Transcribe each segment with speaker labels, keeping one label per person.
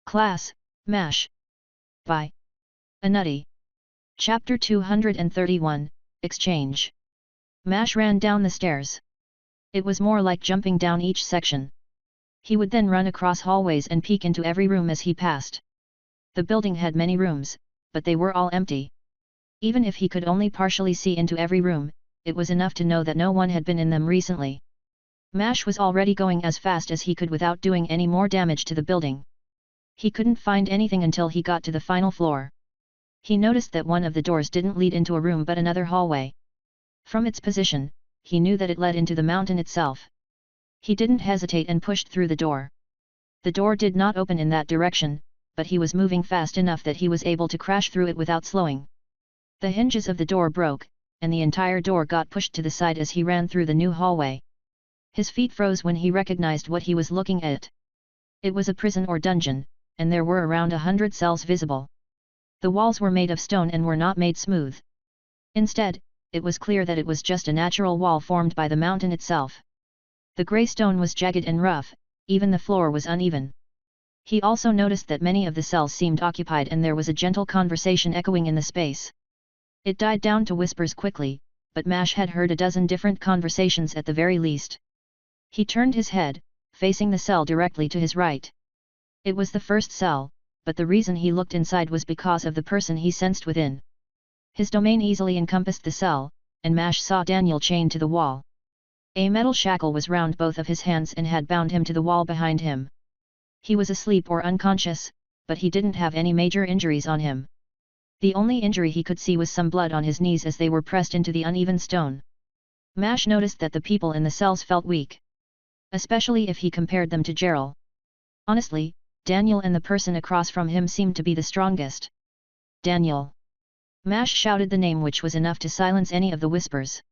Speaker 1: Class, MASH. By a Nutty. Chapter 231, Exchange. MASH ran down the stairs. It was more like jumping down each section. He would then run across hallways and peek into every room as he passed. The building had many rooms, but they were all empty. Even if he could only partially see into every room, it was enough to know that no one had been in them recently. MASH was already going as fast as he could without doing any more damage to the building. He couldn't find anything until he got to the final floor. He noticed that one of the doors didn't lead into a room but another hallway. From its position, he knew that it led into the mountain itself. He didn't hesitate and pushed through the door. The door did not open in that direction, but he was moving fast enough that he was able to crash through it without slowing. The hinges of the door broke, and the entire door got pushed to the side as he ran through the new hallway. His feet froze when he recognized what he was looking at. It was a prison or dungeon, and there were around 100 cells visible. The walls were made of stone and were not made smooth. Instead, it was clear that it was just a natural wall formed by the mountain itself. The grey stone was jagged and rough, even the floor was uneven. He also noticed that many of the cells seemed occupied and there was a gentle conversation echoing in the space. It died down to whispers quickly, but MASH had heard a dozen different conversations at the very least. He turned his head, facing the cell directly to his right. It was the first cell, but the reason he looked inside was because of the person he sensed within. His domain easily encompassed the cell, and MASH saw Daniel chained to the wall. A metal shackle was round both of his hands and had bound him to the wall behind him. He was asleep or unconscious, but he didn't have any major injuries on him. The only injury he could see was some blood on his knees as they were pressed into the uneven stone. MASH noticed that the people in the cells felt weak. Especially if he compared them to Gerald. Honestly, Daniel and the person across from him seemed to be the strongest. Daniel. MASH shouted the name, which was enough to silence any of the whispers.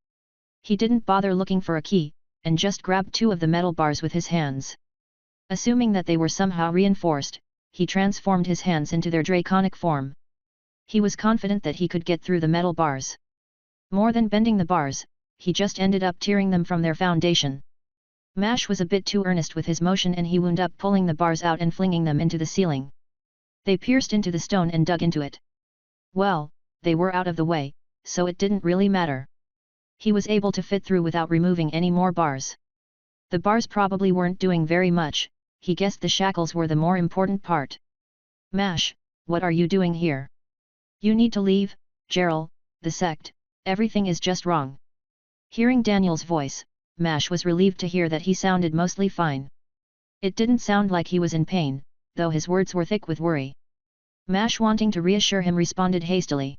Speaker 1: He didn't bother looking for a key, and just grabbed two of the metal bars with his hands. Assuming that they were somehow reinforced, he transformed his hands into their draconic form. He was confident that he could get through the metal bars. More than bending the bars, he just ended up tearing them from their foundation. MASH was a bit too earnest with his motion and he wound up pulling the bars out and flinging them into the ceiling. They pierced into the stone and dug into it. Well, they were out of the way, so it didn't really matter. He was able to fit through without removing any more bars. The bars probably weren't doing very much, he guessed the shackles were the more important part. MASH, what are you doing here? You need to leave, Gerald, the sect, everything is just wrong. Hearing Daniel's voice, MASH was relieved to hear that he sounded mostly fine. It didn't sound like he was in pain, though his words were thick with worry. MASH, wanting to reassure him, responded hastily.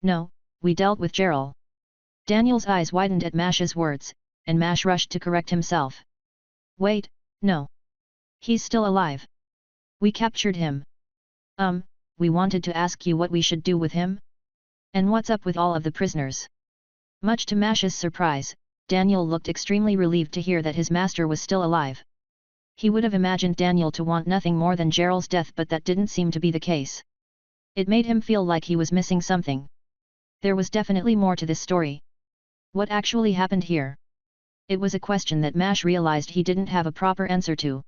Speaker 1: No, we dealt with Gerald. Daniel's eyes widened at MASH's words, and MASH rushed to correct himself. Wait, no. He's still alive. We captured him. We wanted to ask you what we should do with him? And what's up with all of the prisoners? Much to MASH's surprise, Daniel looked extremely relieved to hear that his master was still alive. He would have imagined Daniel to want nothing more than Gerald's death, but that didn't seem to be the case. It made him feel like he was missing something. There was definitely more to this story. What actually happened here? It was a question that MASH realized he didn't have a proper answer to.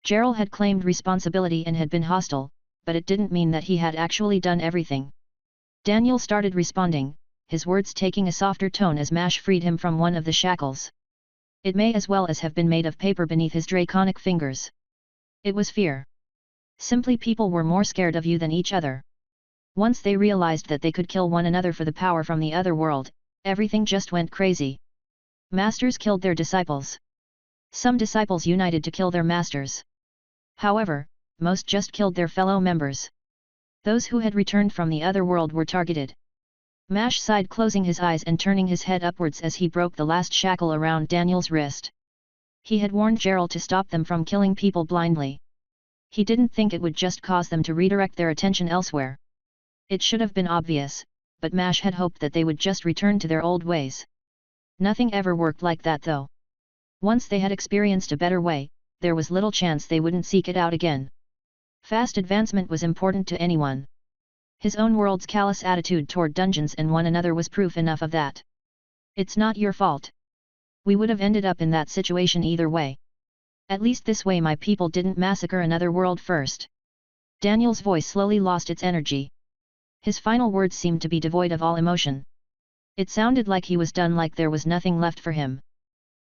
Speaker 1: Gerald had claimed responsibility and had been hostile, but it didn't mean that he had actually done everything. Daniel started responding, his words taking a softer tone as MASH freed him from one of the shackles. It may as well as have been made of paper beneath his draconic fingers. It was fear. Simply, people were more scared of you than each other. Once they realized that they could kill one another for the power from the other world, everything just went crazy. Masters killed their disciples. Some disciples united to kill their masters. However, most just killed their fellow members. Those who had returned from the other world were targeted. MASH sighed, closing his eyes and turning his head upwards as he broke the last shackle around Daniel's wrist. He had warned Gerald to stop them from killing people blindly. He didn't think it would just cause them to redirect their attention elsewhere. It should have been obvious, but MASH had hoped that they would just return to their old ways. Nothing ever worked like that though. Once they had experienced a better way, there was little chance they wouldn't seek it out again. Fast advancement was important to anyone. His own world's callous attitude toward dungeons and one another was proof enough of that. It's not your fault. We would have ended up in that situation either way. At least this way my people didn't massacre another world first. Daniel's voice slowly lost its energy. His final words seemed to be devoid of all emotion. It sounded like he was done, like there was nothing left for him.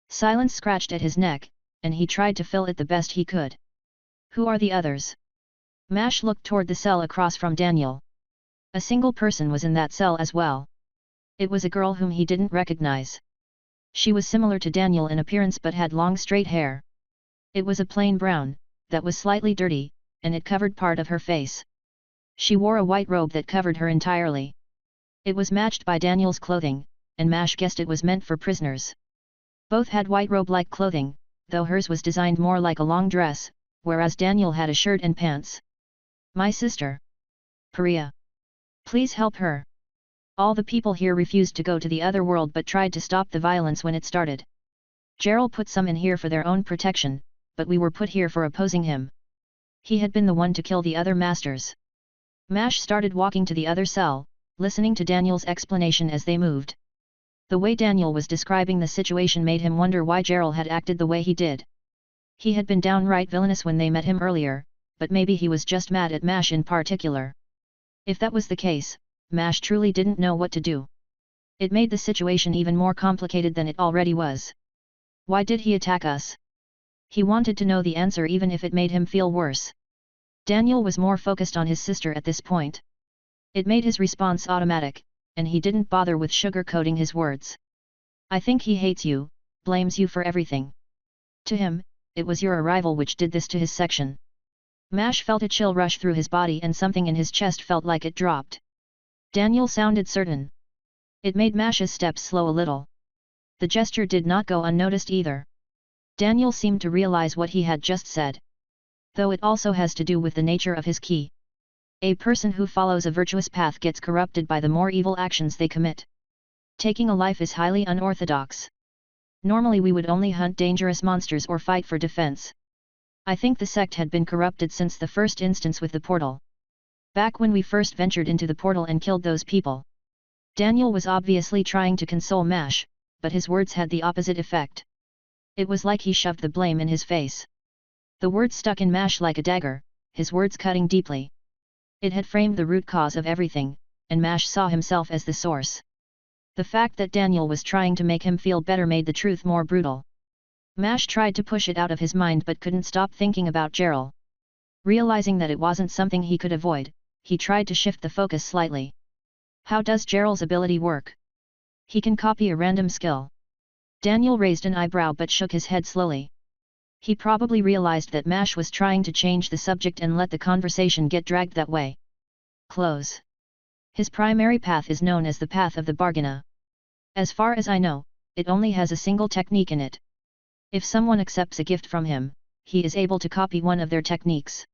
Speaker 1: Silence scratched at his neck, and he tried to fill it the best he could. Who are the others? Mash looked toward the cell across from Daniel. A single person was in that cell as well. It was a girl whom he didn't recognize. She was similar to Daniel in appearance but had long straight hair. It was a plain brown, that was slightly dirty, and it covered part of her face. She wore a white robe that covered her entirely. It was matched by Daniel's clothing, and Mash guessed it was meant for prisoners. Both had white robe-like clothing, though hers was designed more like a long dress, whereas Daniel had a shirt and pants. My sister. Priya. Please help her. All the people here refused to go to the other world but tried to stop the violence when it started. Gerald put some in here for their own protection, but we were put here for opposing him. He had been the one to kill the other masters. Mash started walking to the other cell, listening to Daniel's explanation as they moved. The way Daniel was describing the situation made him wonder why Gerald had acted the way he did. He had been downright villainous when they met him earlier, but maybe he was just mad at Mash in particular. If that was the case, Mash truly didn't know what to do. It made the situation even more complicated than it already was. Why did he attack us? He wanted to know the answer even if it made him feel worse. Daniel was more focused on his sister at this point. It made his response automatic, and he didn't bother with sugarcoating his words. I think he hates you, blames you for everything. To him, it was your arrival which did this to his section. Mash felt a chill rush through his body and something in his chest felt like it dropped. Daniel sounded certain. It made Mash's steps slow a little. The gesture did not go unnoticed either. Daniel seemed to realize what he had just said. Though it also has to do with the nature of his key. A person who follows a virtuous path gets corrupted by the more evil actions they commit. Taking a life is highly unorthodox. Normally we would only hunt dangerous monsters or fight for defense. I think the sect had been corrupted since the first instance with the portal. Back when we first ventured into the portal and killed those people. Daniel was obviously trying to console Mash, but his words had the opposite effect. It was like he shoved the blame in his face. The words stuck in Mash like a dagger, his words cutting deeply. It had framed the root cause of everything, and Mash saw himself as the source. The fact that Daniel was trying to make him feel better made the truth more brutal. Mash tried to push it out of his mind but couldn't stop thinking about Gerald. Realizing that it wasn't something he could avoid, he tried to shift the focus slightly. How does Gerald's ability work? He can copy a random skill. Daniel raised an eyebrow but shook his head slowly. He probably realized that Mash was trying to change the subject and let the conversation get dragged that way. Close. His primary path is known as the Path of the Bargainer. As far as I know, it only has a single technique in it. If someone accepts a gift from him, he is able to copy one of their techniques.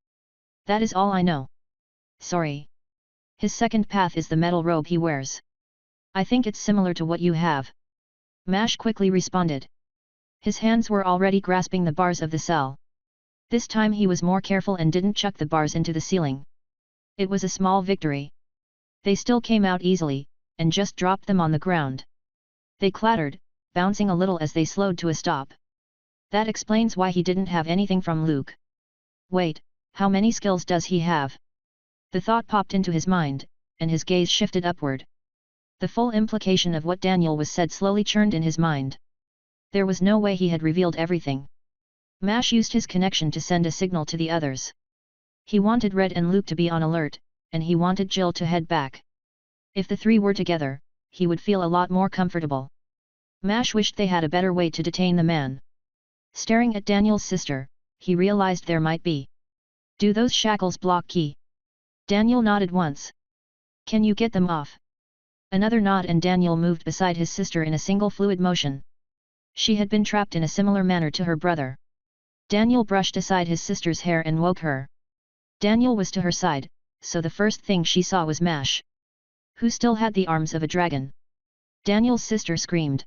Speaker 1: That is all I know. Sorry. His second path is the metal robe he wears. I think it's similar to what you have. Mash quickly responded. His hands were already grasping the bars of the cell. This time he was more careful and didn't chuck the bars into the ceiling. It was a small victory. They still came out easily, and just dropped them on the ground. They clattered, bouncing a little as they slowed to a stop. That explains why he didn't have anything from Luke. Wait, how many skills does he have? The thought popped into his mind, and his gaze shifted upward. The full implication of what Daniel was said slowly churned in his mind. There was no way he had revealed everything. Mash used his connection to send a signal to the others. He wanted Red and Luke to be on alert, and he wanted Jill to head back. If the three were together, he would feel a lot more comfortable. Mash wished they had a better way to detain the man. Staring at Daniel's sister, he realized there might be. Do those shackles block key? Daniel nodded once. Can you get them off? Another nod and Daniel moved beside his sister in a single fluid motion. She had been trapped in a similar manner to her brother. Daniel brushed aside his sister's hair and woke her. Daniel was to her side, so the first thing she saw was Mash, who still had the arms of a dragon. Daniel's sister screamed.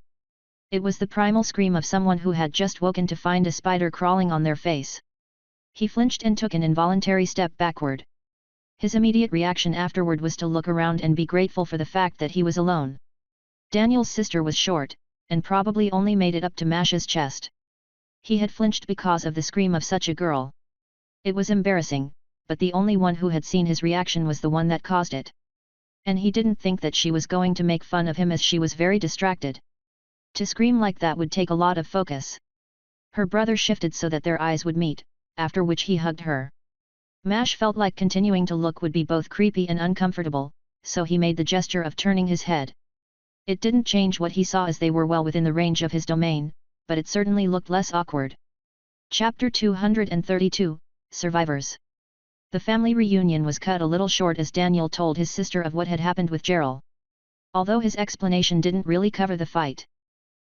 Speaker 1: It was the primal scream of someone who had just woken to find a spider crawling on their face. He flinched and took an involuntary step backward. His immediate reaction afterward was to look around and be grateful for the fact that he was alone. Daniel's sister was short, and probably only made it up to Mash's chest. He had flinched because of the scream of such a girl. It was embarrassing, but the only one who had seen his reaction was the one that caused it. And he didn't think that she was going to make fun of him as she was very distracted. To scream like that would take a lot of focus. Her brother shifted so that their eyes would meet, after which he hugged her. Mash felt like continuing to look would be both creepy and uncomfortable, so he made the gesture of turning his head. It didn't change what he saw as they were well within the range of his domain, but it certainly looked less awkward. Chapter 232, Survivors. The family reunion was cut a little short as Daniel told his sister of what had happened with Gerald. Although his explanation didn't really cover the fight.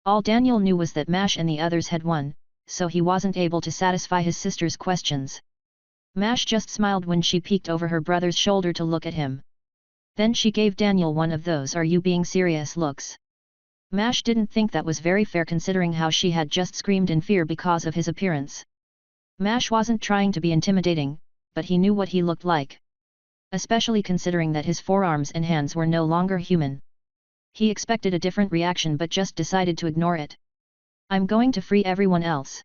Speaker 1: All Daniel knew was that Mash and the others had won, so he wasn't able to satisfy his sister's questions. Mash just smiled when she peeked over her brother's shoulder to look at him. Then she gave Daniel one of those "are you being serious" looks. Mash didn't think that was very fair considering how she had just screamed in fear because of his appearance. Mash wasn't trying to be intimidating, but he knew what he looked like. Especially considering that his forearms and hands were no longer human. He expected a different reaction but just decided to ignore it. "I'm going to free everyone else."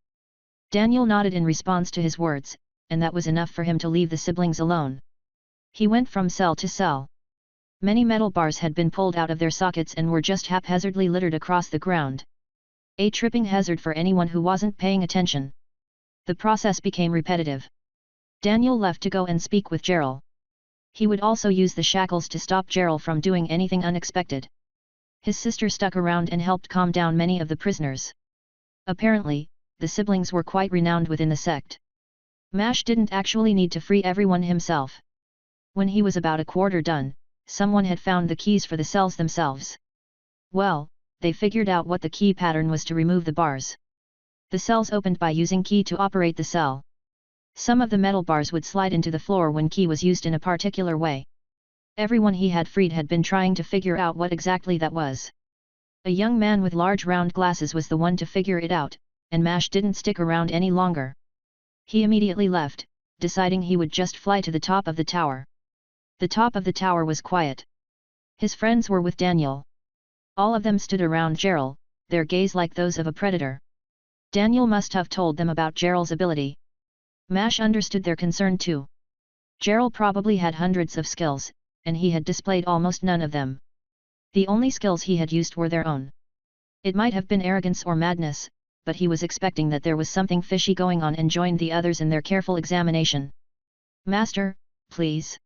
Speaker 1: Daniel nodded in response to his words, and that was enough for him to leave the siblings alone. He went from cell to cell. Many metal bars had been pulled out of their sockets and were just haphazardly littered across the ground. A tripping hazard for anyone who wasn't paying attention. The process became repetitive. Daniel left to go and speak with Gerald. He would also use the shackles to stop Gerald from doing anything unexpected. His sister stuck around and helped calm down many of the prisoners. Apparently, the siblings were quite renowned within the sect. Mash didn't actually need to free everyone himself. When he was about a quarter done, someone had found the keys for the cells themselves. Well, they figured out what the key pattern was to remove the bars. The cells opened by using key to operate the cell. Some of the metal bars would slide into the floor when key was used in a particular way. Everyone he had freed had been trying to figure out what exactly that was. A young man with large round glasses was the one to figure it out, and Mash didn't stick around any longer. He immediately left, deciding he would just fly to the top of the tower. The top of the tower was quiet. His friends were with Daniel. All of them stood around Gerald, their gaze like those of a predator. Daniel must have told them about Gerald's ability. Mash understood their concern too. Gerald probably had hundreds of skills, and he had displayed almost none of them. The only skills he had used were their own. It might have been arrogance or madness, but he was expecting that there was something fishy going on and joined the others in their careful examination. "Master, please.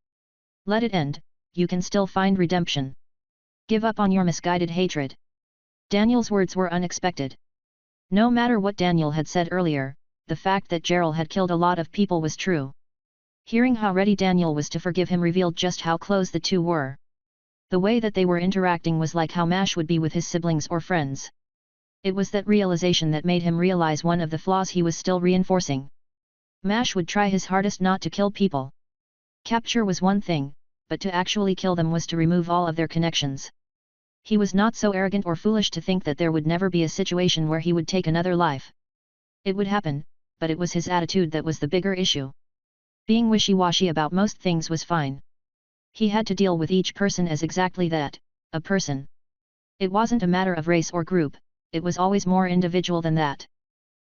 Speaker 1: Let it end, you can still find redemption. Give up on your misguided hatred." Daniel's words were unexpected. No matter what Daniel had said earlier, the fact that Gerald had killed a lot of people was true. Hearing how ready Daniel was to forgive him revealed just how close the two were. The way that they were interacting was like how Mash would be with his siblings or friends. It was that realization that made him realize one of the flaws he was still reinforcing. Mash would try his hardest not to kill people. Capture was one thing, but to actually kill them was to remove all of their connections. He was not so arrogant or foolish to think that there would never be a situation where he would take another life. It would happen, but it was his attitude that was the bigger issue. Being wishy-washy about most things was fine. He had to deal with each person as exactly that, a person. It wasn't a matter of race or group, it was always more individual than that.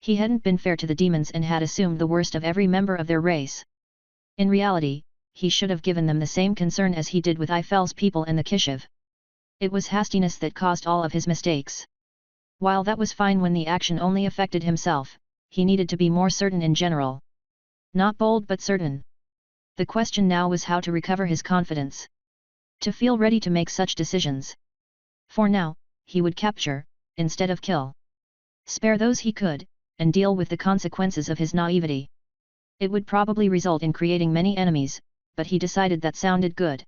Speaker 1: He hadn't been fair to the demons and had assumed the worst of every member of their race. In reality, he should have given them the same concern as he did with Eifel's people and the Kishiv. It was hastiness that caused all of his mistakes. While that was fine when the action only affected himself, he needed to be more certain in general. Not bold but certain. The question now was how to recover his confidence. To feel ready to make such decisions. For now, he would capture, instead of kill. Spare those he could, and deal with the consequences of his naivety. It would probably result in creating many enemies, but he decided that sounded good.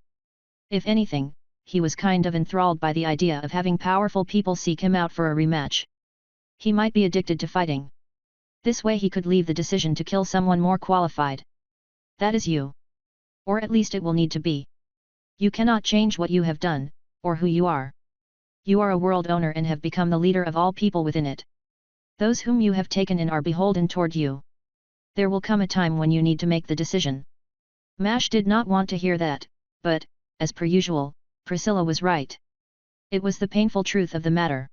Speaker 1: If anything, he was kind of enthralled by the idea of having powerful people seek him out for a rematch. He might be addicted to fighting. This way he could leave the decision to kill someone more qualified. That is you. Or at least it will need to be. You cannot change what you have done, or who you are. You are a world owner and have become the leader of all people within it. Those whom you have taken in are beholden toward you. There will come a time when you need to make the decision. Mash did not want to hear that, but, as per usual, Priscilla was right. It was the painful truth of the matter.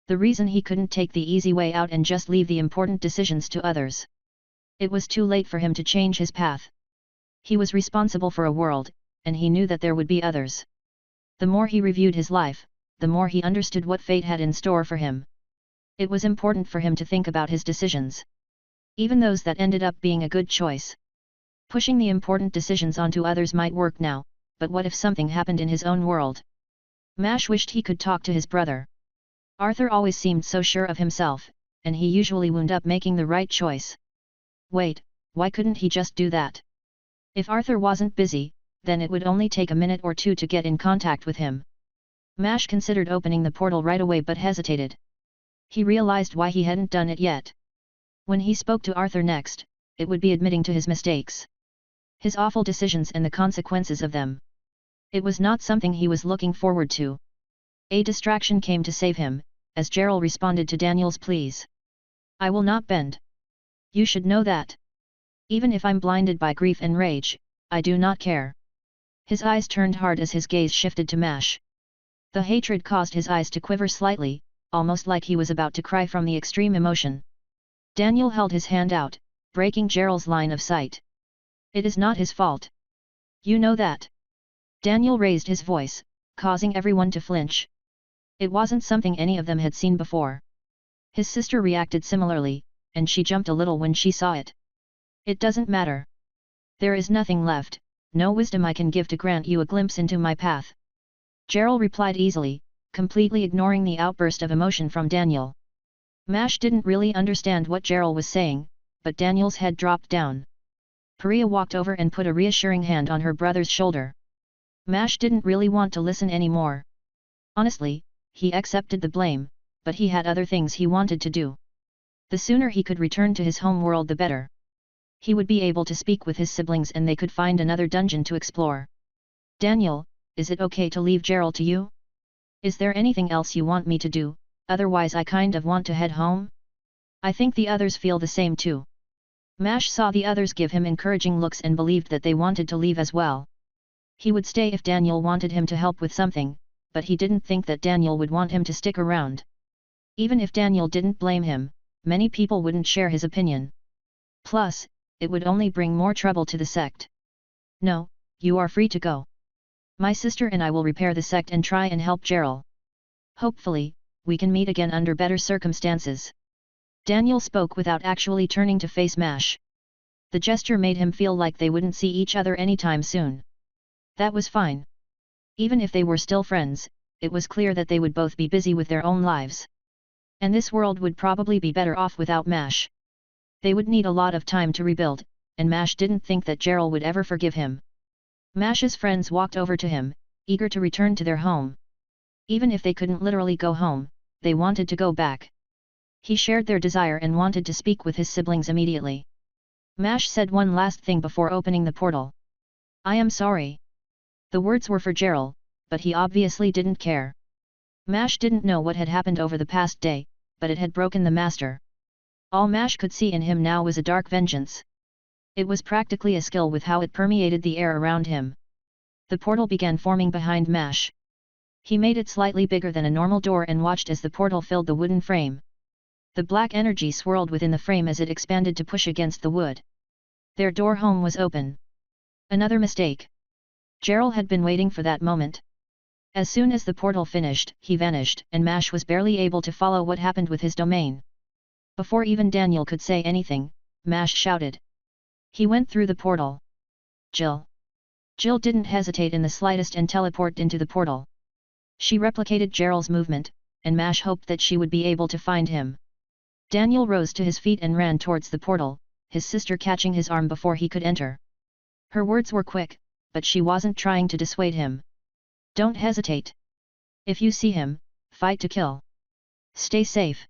Speaker 1: The reason he couldn't take the easy way out and just leave the important decisions to others. It was too late for him to change his path. He was responsible for a world, and he knew that there would be others. The more he reviewed his life, the more he understood what fate had in store for him. It was important for him to think about his decisions. Even those that ended up being a good choice. Pushing the important decisions onto others might work now, but what if something happened in his own world? Mash wished he could talk to his brother. Arthur always seemed so sure of himself, and he usually wound up making the right choice. Wait, why couldn't he just do that? If Arthur wasn't busy, then it would only take a minute or two to get in contact with him. Mash considered opening the portal right away but hesitated. He realized why he hadn't done it yet. When he spoke to Arthur next, it would be admitting to his mistakes. His awful decisions and the consequences of them. It was not something he was looking forward to. A distraction came to save him, as Gerald responded to Daniel's pleas. I will not bend. You should know that. Even if I'm blinded by grief and rage, I do not care. His eyes turned hard as his gaze shifted to Mash. The hatred caused his eyes to quiver slightly, almost like he was about to cry from the extreme emotion. Daniel held his hand out, breaking Gerald's line of sight. It is not his fault. You know that. Daniel raised his voice, causing everyone to flinch. It wasn't something any of them had seen before. His sister reacted similarly, and she jumped a little when she saw it. It doesn't matter. There is nothing left, no wisdom I can give to grant you a glimpse into my path. Gerald replied easily, completely ignoring the outburst of emotion from Daniel. Mash didn't really understand what Gerald was saying, but Daniel's head dropped down. Priya walked over and put a reassuring hand on her brother's shoulder. Mash didn't really want to listen anymore. Honestly, he accepted the blame, but he had other things he wanted to do. The sooner he could return to his home world the better. He would be able to speak with his siblings and they could find another dungeon to explore. Daniel, is it okay to leave Gerald to you? Is there anything else you want me to do, otherwise I kind of want to head home? I think the others feel the same too. Mash saw the others give him encouraging looks and believed that they wanted to leave as well. He would stay if Daniel wanted him to help with something, but he didn't think that Daniel would want him to stick around. Even if Daniel didn't blame him, many people wouldn't share his opinion. Plus, it would only bring more trouble to the sect. No, you are free to go. My sister and I will repair the sect and try and help Gerald. Hopefully, we can meet again under better circumstances. Daniel spoke without actually turning to face Mash. The gesture made him feel like they wouldn't see each other anytime soon. That was fine. Even if they were still friends, it was clear that they would both be busy with their own lives. And this world would probably be better off without Mash. They would need a lot of time to rebuild, and Mash didn't think that Gerald would ever forgive him. Mash's friends walked over to him, eager to return to their home. Even if they couldn't literally go home, they wanted to go back. He shared their desire and wanted to speak with his siblings immediately. Mash said one last thing before opening the portal. I am sorry. The words were for Gerald, but he obviously didn't care. Mash didn't know what had happened over the past day, but it had broken the master. All Mash could see in him now was a dark vengeance. It was practically a skill with how it permeated the air around him. The portal began forming behind Mash. He made it slightly bigger than a normal door and watched as the portal filled the wooden frame. The black energy swirled within the frame as it expanded to push against the wood. Their door home was open. Another mistake. Gerald had been waiting for that moment. As soon as the portal finished, he vanished, and Mash was barely able to follow what happened with his domain. Before even Daniel could say anything, Mash shouted. He went through the portal. Jill. Jill didn't hesitate in the slightest and teleported into the portal. She replicated Gerald's movement, and Mash hoped that she would be able to find him. Daniel rose to his feet and ran towards the portal, his sister catching his arm before he could enter. Her words were quick, but she wasn't trying to dissuade him. Don't hesitate. If you see him, fight to kill. Stay safe.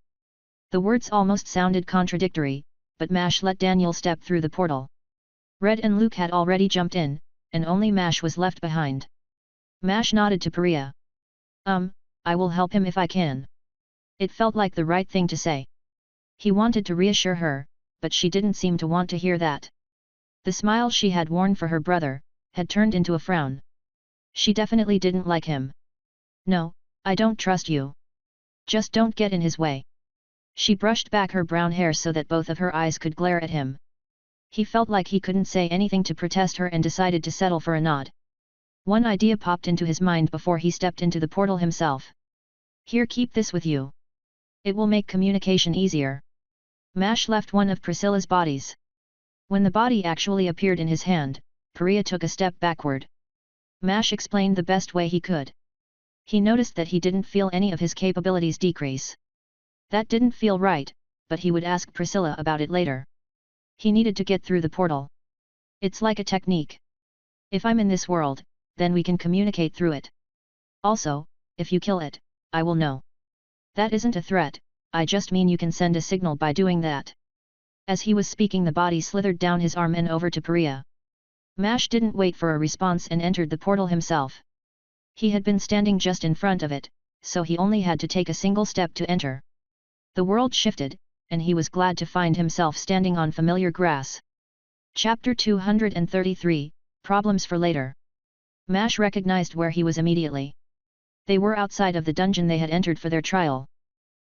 Speaker 1: The words almost sounded contradictory, but Mash let Daniel step through the portal. Red and Luke had already jumped in, and only Mash was left behind. Mash nodded to Priya. I will help him if I can. It felt like the right thing to say. He wanted to reassure her, but she didn't seem to want to hear that. The smile she had worn for her brother had turned into a frown. She definitely didn't like him. No, I don't trust you. Just don't get in his way. She brushed back her brown hair so that both of her eyes could glare at him. He felt like he couldn't say anything to protest her and decided to settle for a nod. One idea popped into his mind before he stepped into the portal himself. Here, keep this with you. It will make communication easier. Mash left one of Priscilla's bodies. When the body actually appeared in his hand, Priya took a step backward. Mash explained the best way he could. He noticed that he didn't feel any of his capabilities decrease. That didn't feel right, but he would ask Priscilla about it later. He needed to get through the portal. It's like a technique. If I'm in this world, then we can communicate through it. Also, if you kill it, I will know. That isn't a threat, I just mean you can send a signal by doing that. As he was speaking, the body slithered down his arm and over to Priya. Mash didn't wait for a response and entered the portal himself. He had been standing just in front of it, so he only had to take a single step to enter. The world shifted, and he was glad to find himself standing on familiar grass. Chapter 233, Problems for Later. Mash recognized where he was immediately. They were outside of the dungeon they had entered for their trial.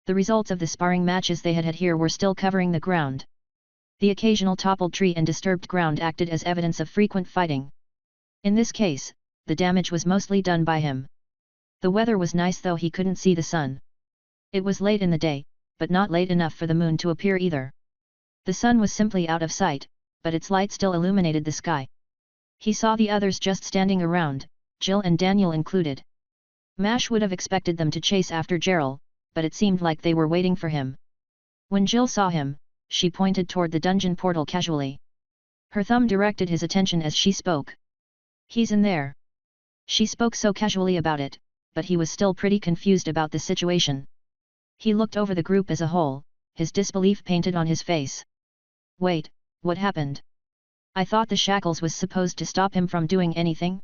Speaker 1: The results of the sparring matches they had had here were still covering the ground. The occasional toppled tree and disturbed ground acted as evidence of frequent fighting. In this case, the damage was mostly done by him. The weather was nice, though he couldn't see the sun. It was late in the day, but not late enough for the moon to appear either. The sun was simply out of sight, but its light still illuminated the sky. He saw the others just standing around, Jill and Daniel included. Mash would have expected them to chase after Gerald, but it seemed like they were waiting for him. When Jill saw him, she pointed toward the dungeon portal casually. Her thumb directed his attention as she spoke. He's in there. She spoke so casually about it, but he was still pretty confused about the situation. He looked over the group as a whole, his disbelief painted on his face. Wait, what happened? I thought the shackles was supposed to stop him from doing anything?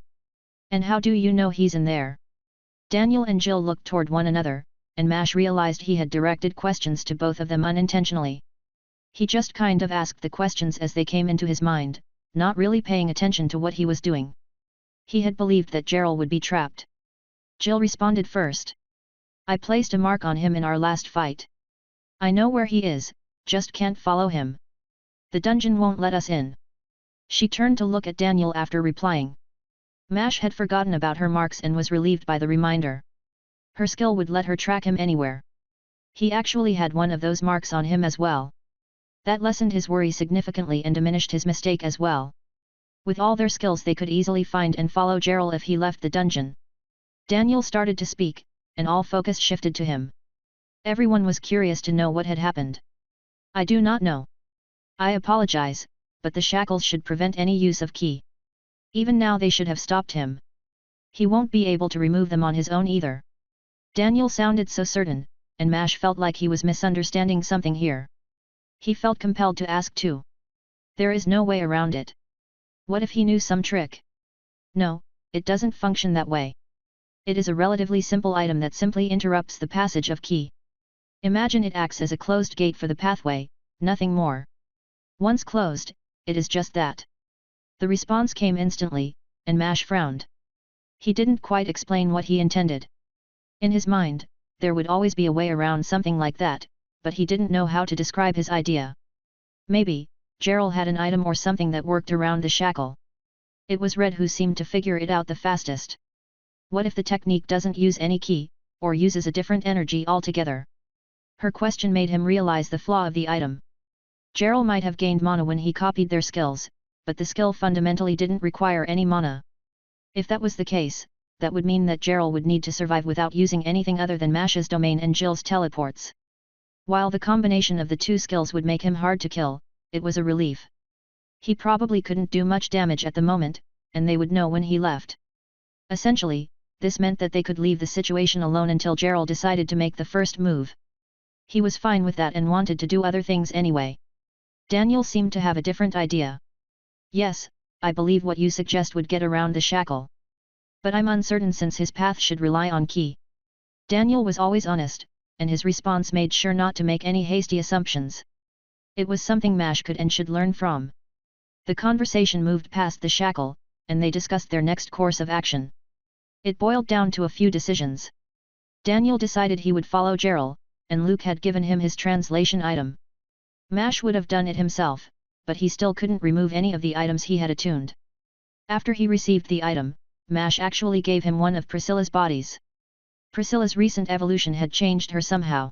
Speaker 1: And how do you know he's in there? Daniel and Jill looked toward one another, and Mash realized he had directed questions to both of them unintentionally. He just kind of asked the questions as they came into his mind, not really paying attention to what he was doing. He had believed that Gerald would be trapped. Jill responded first. I placed a mark on him in our last fight. I know where he is, just can't follow him. The dungeon won't let us in. She turned to look at Daniel after replying. Mash had forgotten about her marks and was relieved by the reminder. Her skill would let her track him anywhere. He actually had one of those marks on him as well. That lessened his worry significantly and diminished his mistake as well. With all their skills, they could easily find and follow Gerald if he left the dungeon. Daniel started to speak, and all focus shifted to him. Everyone was curious to know what had happened. I do not know. I apologize, but the shackles should prevent any use of ki. Even now they should have stopped him. He won't be able to remove them on his own either. Daniel sounded so certain, and Mash felt like he was misunderstanding something here. He felt compelled to ask too. There is no way around it. What if he knew some trick? No, it doesn't function that way. It is a relatively simple item that simply interrupts the passage of ki. Imagine it acts as a closed gate for the pathway, nothing more. Once closed, it is just that. The response came instantly, and Mash frowned. He didn't quite explain what he intended. In his mind, there would always be a way around something like that, but he didn't know how to describe his idea. Maybe, Gerald had an item or something that worked around the shackle. It was Red who seemed to figure it out the fastest. What if the technique doesn't use any ki, or uses a different energy altogether? Her question made him realize the flaw of the item. Gerald might have gained mana when he copied their skills, but the skill fundamentally didn't require any mana. If that was the case, that would mean that Gerald would need to survive without using anything other than Mash's domain and Jill's teleports. While the combination of the two skills would make him hard to kill, it was a relief. He probably couldn't do much damage at the moment, and they would know when he left. Essentially, this meant that they could leave the situation alone until Gerald decided to make the first move. He was fine with that and wanted to do other things anyway. Daniel seemed to have a different idea. Yes, I believe what you suggest would get around the shackle. But I'm uncertain since his path should rely on ki. Daniel was always honest, and his response made sure not to make any hasty assumptions. It was something Mash could and should learn from. The conversation moved past the shackle, and they discussed their next course of action. It boiled down to a few decisions. Daniel decided he would follow Gerald, and Luke had given him his translation item. Mash would have done it himself, but he still couldn't remove any of the items he had attuned. After he received the item, Mash actually gave him one of Priscilla's bodies. Priscilla's recent evolution had changed her somehow.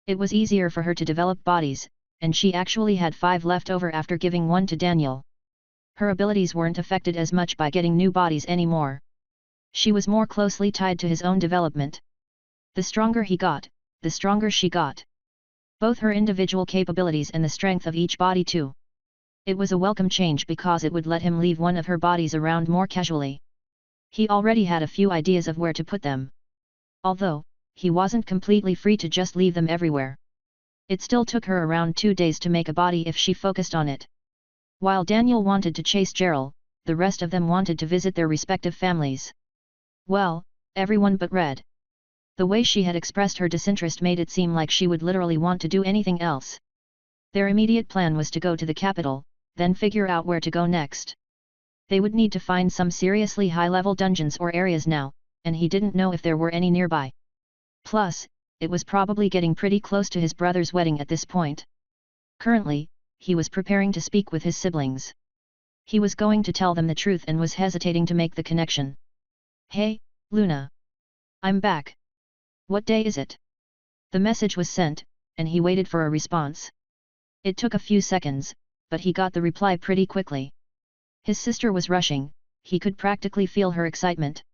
Speaker 1: It was easier for her to develop bodies, and she actually had 5 left over after giving one to Daniel. Her abilities weren't affected as much by getting new bodies anymore. She was more closely tied to his own development. The stronger he got, the stronger she got. Both her individual capabilities and the strength of each body too. It was a welcome change because it would let him leave one of her bodies around more casually. He already had a few ideas of where to put them. Although, he wasn't completely free to just leave them everywhere. It still took her around 2 days to make a body if she focused on it. While Daniel wanted to chase Gerald, the rest of them wanted to visit their respective families. Well, everyone but Red. The way she had expressed her disinterest made it seem like she would literally want to do anything else. Their immediate plan was to go to the capital, then figure out where to go next. They would need to find some seriously high-level dungeons or areas now, and he didn't know if there were any nearby. Plus, it was probably getting pretty close to his brother's wedding at this point. Currently, he was preparing to speak with his siblings. He was going to tell them the truth and was hesitating to make the connection. "Hey, Luna. I'm back. What day is it?" The message was sent, and he waited for a response. It took a few seconds, but he got the reply pretty quickly. His sister was rushing, he could practically feel her excitement.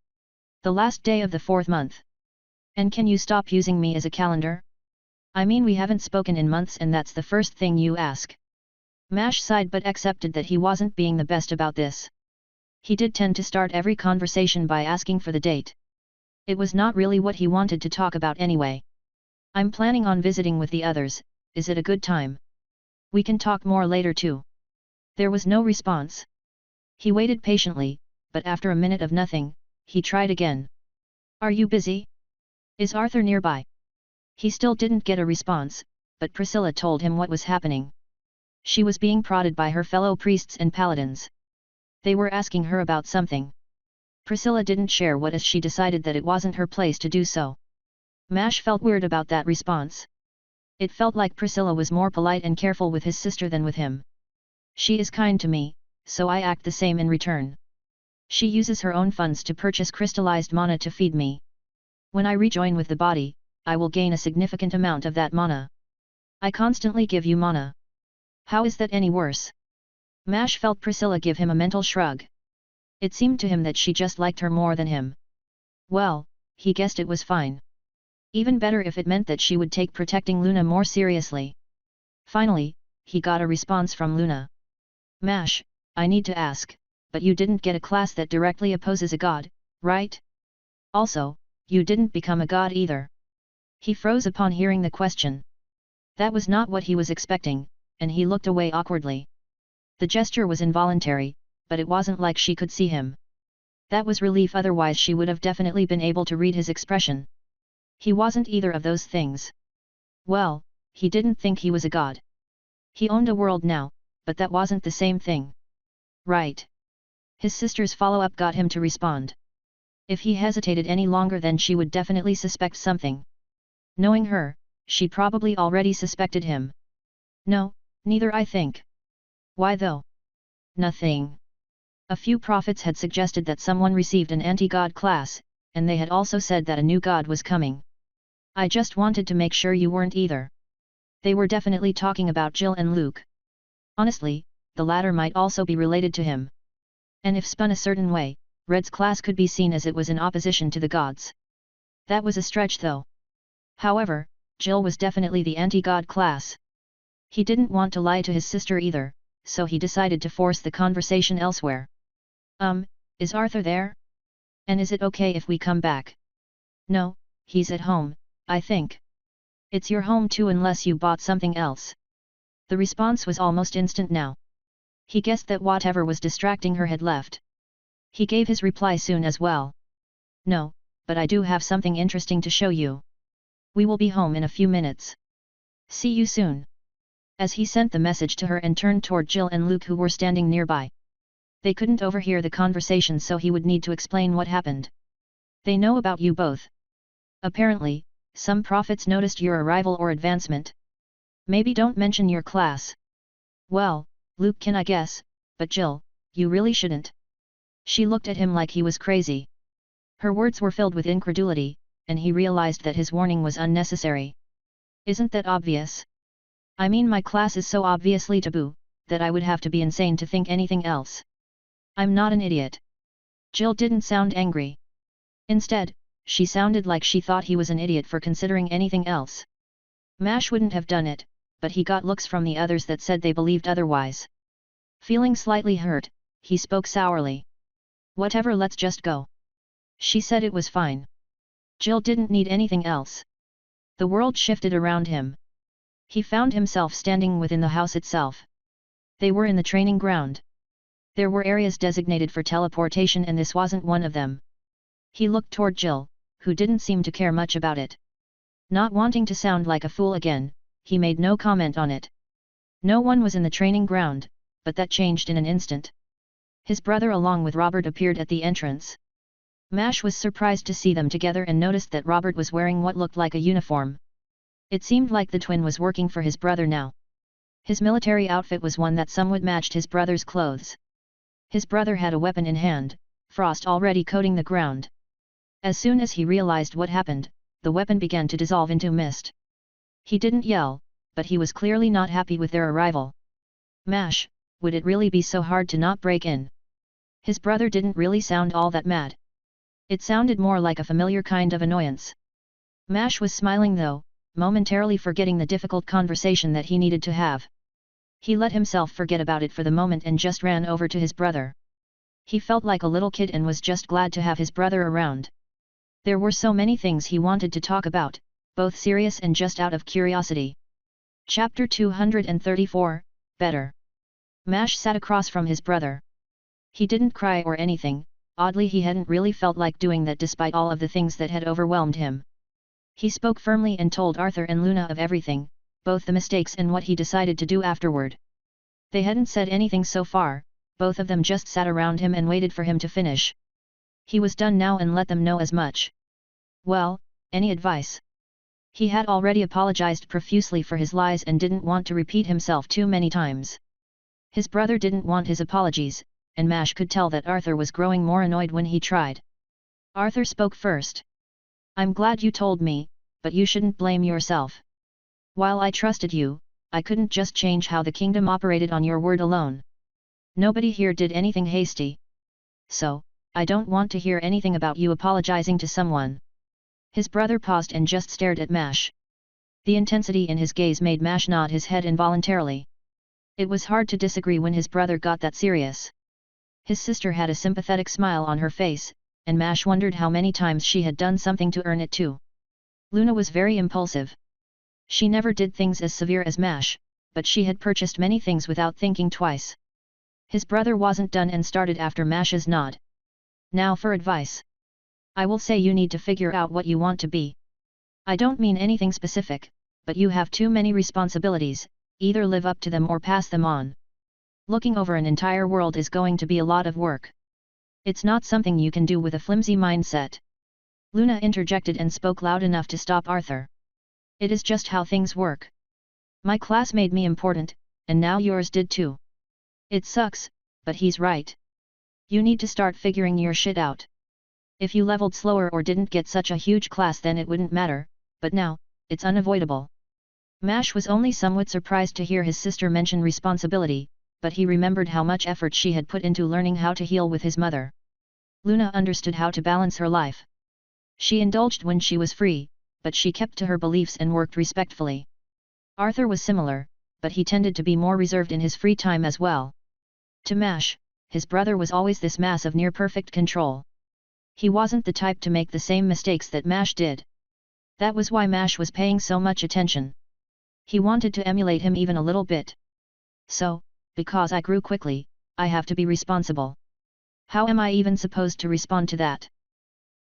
Speaker 1: "The last day of the 4th month. And can you stop using me as a calendar? I mean, we haven't spoken in months and that's the first thing you ask." Mash sighed but accepted that he wasn't being the best about this. He did tend to start every conversation by asking for the date. It was not really what he wanted to talk about anyway. "I'm planning on visiting with the others, is it a good time? We can talk more later too." There was no response. He waited patiently, but after a minute of nothing, he tried again. "Are you busy? Is Arthur nearby?" He still didn't get a response, but Priscilla told him what was happening. She was being prodded by her fellow priests and paladins. They were asking her about something. Priscilla didn't share what as she decided that it wasn't her place to do so. Mash felt weird about that response. It felt like Priscilla was more polite and careful with his sister than with him. "She is kind to me, so I act the same in return. She uses her own funds to purchase crystallized mana to feed me. When I rejoin with the body, I will gain a significant amount of that mana. I constantly give you mana. How is that any worse?" Mash felt Priscilla give him a mental shrug. It seemed to him that she just liked her more than him. Well, he guessed it was fine. Even better if it meant that she would take protecting Luna more seriously. Finally, he got a response from Luna. "Mash, I need to ask, but you didn't get a class that directly opposes a god, right? Also, you didn't become a god either." He froze upon hearing the question. That was not what he was expecting, and he looked away awkwardly. The gesture was involuntary, but it wasn't like she could see him. That was relief, otherwise she would have definitely been able to read his expression. He wasn't either of those things. Well, he didn't think he was a god. He owned a world now, but that wasn't the same thing. Right. His sister's follow-up got him to respond. If he hesitated any longer, then she would definitely suspect something. Knowing her, she probably already suspected him. "No, neither I think." "Why though?" "Nothing." A few prophets had suggested that someone received an anti-god class, and they had also said that a new god was coming. "I just wanted to make sure you weren't either." They were definitely talking about Jill and Luke. Honestly, the latter might also be related to him. And if spun a certain way, Red's class could be seen as it was in opposition to the gods. That was a stretch though. However, Jill was definitely the anti-god class. He didn't want to lie to his sister either, so he decided to force the conversation elsewhere. Is Arthur there? And is it okay if we come back?" "No, he's at home, I think." "It's your home too unless you bought something else." The response was almost instant now. He guessed that whatever was distracting her had left. He gave his reply soon as well. "No, but I do have something interesting to show you. We will be home in a few minutes. See you soon." As he sent the message to her and turned toward Jill and Luke, who were standing nearby. They couldn't overhear the conversation, so he would need to explain what happened. "They know about you both. Apparently, some prophets noticed your arrival or advancement. Maybe don't mention your class." "Well, Luke can I guess, but Jill, you really shouldn't. She looked at him like he was crazy. Her words were filled with incredulity, and he realized that his warning was unnecessary. Isn't that obvious? I mean, my class is so obviously taboo, that I would have to be insane to think anything else. I'm not an idiot. Jill didn't sound angry. Instead, she sounded like she thought he was an idiot for considering anything else. Mash wouldn't have done it, but he got looks from the others that said they believed otherwise. Feeling slightly hurt, he spoke sourly. Whatever, let's just go. She said it was fine. Jill didn't need anything else. The world shifted around him. He found himself standing within the house itself. They were in the training ground. There were areas designated for teleportation and this wasn't one of them. He looked toward Jill, who didn't seem to care much about it. Not wanting to sound like a fool again, he made no comment on it. No one was in the training ground, but that changed in an instant. His brother along with Robert appeared at the entrance. Mash was surprised to see them together and noticed that Robert was wearing what looked like a uniform. It seemed like the twin was working for his brother now. His military outfit was one that somewhat matched his brother's clothes. His brother had a weapon in hand, frost already coating the ground. As soon as he realized what happened, the weapon began to dissolve into mist. He didn't yell, but he was clearly not happy with their arrival. Mash, would it really be so hard to not break in? His brother didn't really sound all that mad. It sounded more like a familiar kind of annoyance. Mash was smiling though, momentarily forgetting the difficult conversation that he needed to have. He let himself forget about it for the moment and just ran over to his brother. He felt like a little kid and was just glad to have his brother around. There were so many things he wanted to talk about, both serious and just out of curiosity. Chapter 234, Better. Mash sat across from his brother. He didn't cry or anything, oddly he hadn't really felt like doing that despite all of the things that had overwhelmed him. He spoke firmly and told Arthur and Luna of everything, both the mistakes and what he decided to do afterward. They hadn't said anything so far, both of them just sat around him and waited for him to finish. He was done now and let them know as much. Well, any advice? He had already apologized profusely for his lies and didn't want to repeat himself too many times. His brother didn't want his apologies, and Mash could tell that Arthur was growing more annoyed when he tried. Arthur spoke first. I'm glad you told me, but you shouldn't blame yourself. While I trusted you, I couldn't just change how the kingdom operated on your word alone. Nobody here did anything hasty. So, I don't want to hear anything about you apologizing to someone. His brother paused and just stared at Mash. The intensity in his gaze made Mash nod his head involuntarily. It was hard to disagree when his brother got that serious. His sister had a sympathetic smile on her face, and Mash wondered how many times she had done something to earn it too. Luna was very impulsive. She never did things as severe as Mash, but she had purchased many things without thinking twice. His brother wasn't done and started after Mash's nod. Now for advice. I will say you need to figure out what you want to be. I don't mean anything specific, but you have too many responsibilities, either live up to them or pass them on. Looking over an entire world is going to be a lot of work. It's not something you can do with a flimsy mindset. Luna interjected and spoke loud enough to stop Arthur. It is just how things work. My class made me important, and now yours did too. It sucks, but he's right. You need to start figuring your shit out. If you leveled slower or didn't get such a huge class then it wouldn't matter, but now, it's unavoidable. Mash was only somewhat surprised to hear his sister mention responsibility, but he remembered how much effort she had put into learning how to heal with his mother. Luna understood how to balance her life. She indulged when she was free, but she kept to her beliefs and worked respectfully. Arthur was similar, but he tended to be more reserved in his free time as well. To Mash, his brother was always this mass of near-perfect control. He wasn't the type to make the same mistakes that Mash did. That was why Mash was paying so much attention. He wanted to emulate him even a little bit. So, because I grew quickly, I have to be responsible. How am I even supposed to respond to that?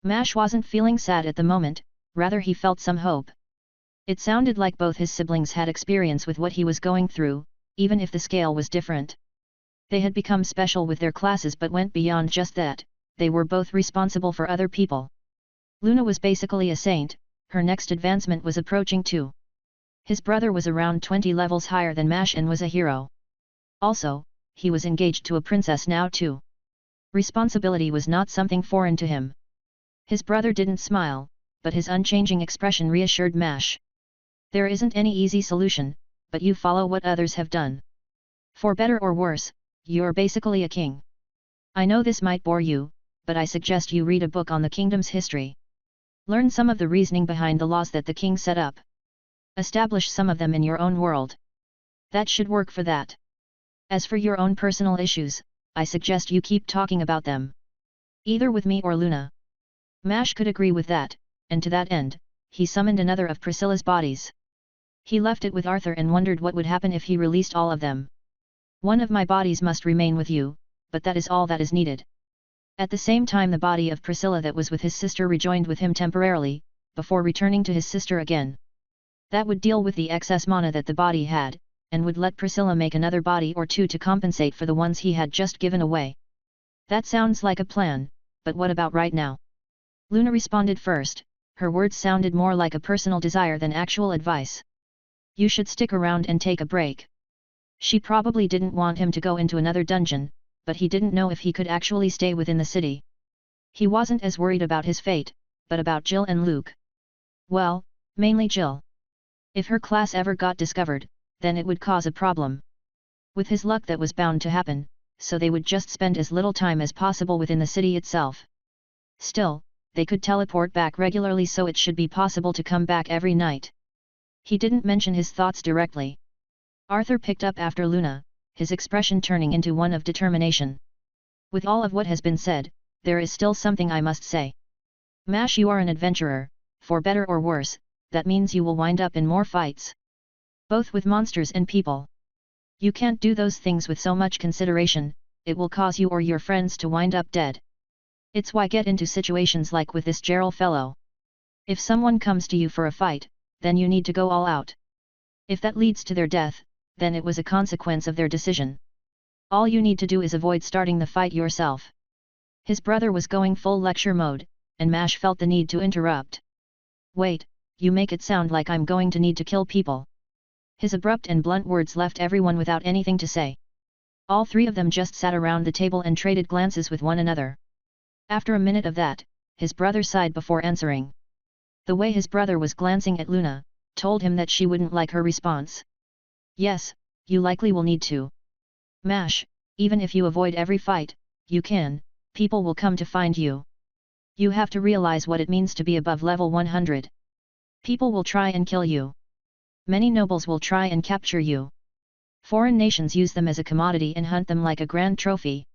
Speaker 1: Mash wasn't feeling sad at the moment, rather he felt some hope. It sounded like both his siblings had experience with what he was going through, even if the scale was different. They had become special with their classes but went beyond just that, they were both responsible for other people. Luna was basically a saint, her next advancement was approaching too. His brother was around 20 levels higher than Mash and was a hero. Also, he was engaged to a princess now too. Responsibility was not something foreign to him. His brother didn't smile, but his unchanging expression reassured Mash. There isn't any easy solution, but you follow what others have done. For better or worse, you're basically a king. I know this might bore you, but I suggest you read a book on the kingdom's history. Learn some of the reasoning behind the laws that the king set up. Establish some of them in your own world. That should work for that. As for your own personal issues, I suggest you keep talking about them. Either with me or Luna. Mash could agree with that, and to that end, he summoned another of Priscilla's bodies. He left it with Arthur and wondered what would happen if he released all of them. One of my bodies must remain with you, but that is all that is needed. At the same time the body of Priscilla that was with his sister rejoined with him temporarily, before returning to his sister again. That would deal with the excess mana that the body had, and would let Priscilla make another body or two to compensate for the ones he had just given away. That sounds like a plan, but what about right now? Luna responded first, her words sounded more like a personal desire than actual advice. You should stick around and take a break. She probably didn't want him to go into another dungeon, but he didn't know if he could actually stay within the city. He wasn't as worried about his fate, but about Jill and Luke. Well, mainly Jill. If her class ever got discovered, then it would cause a problem. With his luck that was bound to happen, so they would just spend as little time as possible within the city itself. Still, they could teleport back regularly, so it should be possible to come back every night. He didn't mention his thoughts directly. Arthur picked up after Luna, his expression turning into one of determination. With all of what has been said, there is still something I must say. Mash, you are an adventurer, for better or worse, that means you will wind up in more fights. Both with monsters and people. You can't do those things with so much consideration, it will cause you or your friends to wind up dead. It's why get into situations like with this Gerald fellow. If someone comes to you for a fight, then you need to go all out. If that leads to their death, then it was a consequence of their decision. All you need to do is avoid starting the fight yourself. His brother was going full lecture mode, and Mash felt the need to interrupt. Wait, you make it sound like I'm going to need to kill people. His abrupt and blunt words left everyone without anything to say. All three of them just sat around the table and traded glances with one another. After a minute of that, his brother sighed before answering. The way his brother was glancing at Luna, told him that she wouldn't like her response. Yes, you likely will need to. Mash, even if you avoid every fight, you can, people will come to find you. You have to realize what it means to be above level 100. People will try and kill you. Many nobles will try and capture you. Foreign nations use them as a commodity and hunt them like a grand trophy.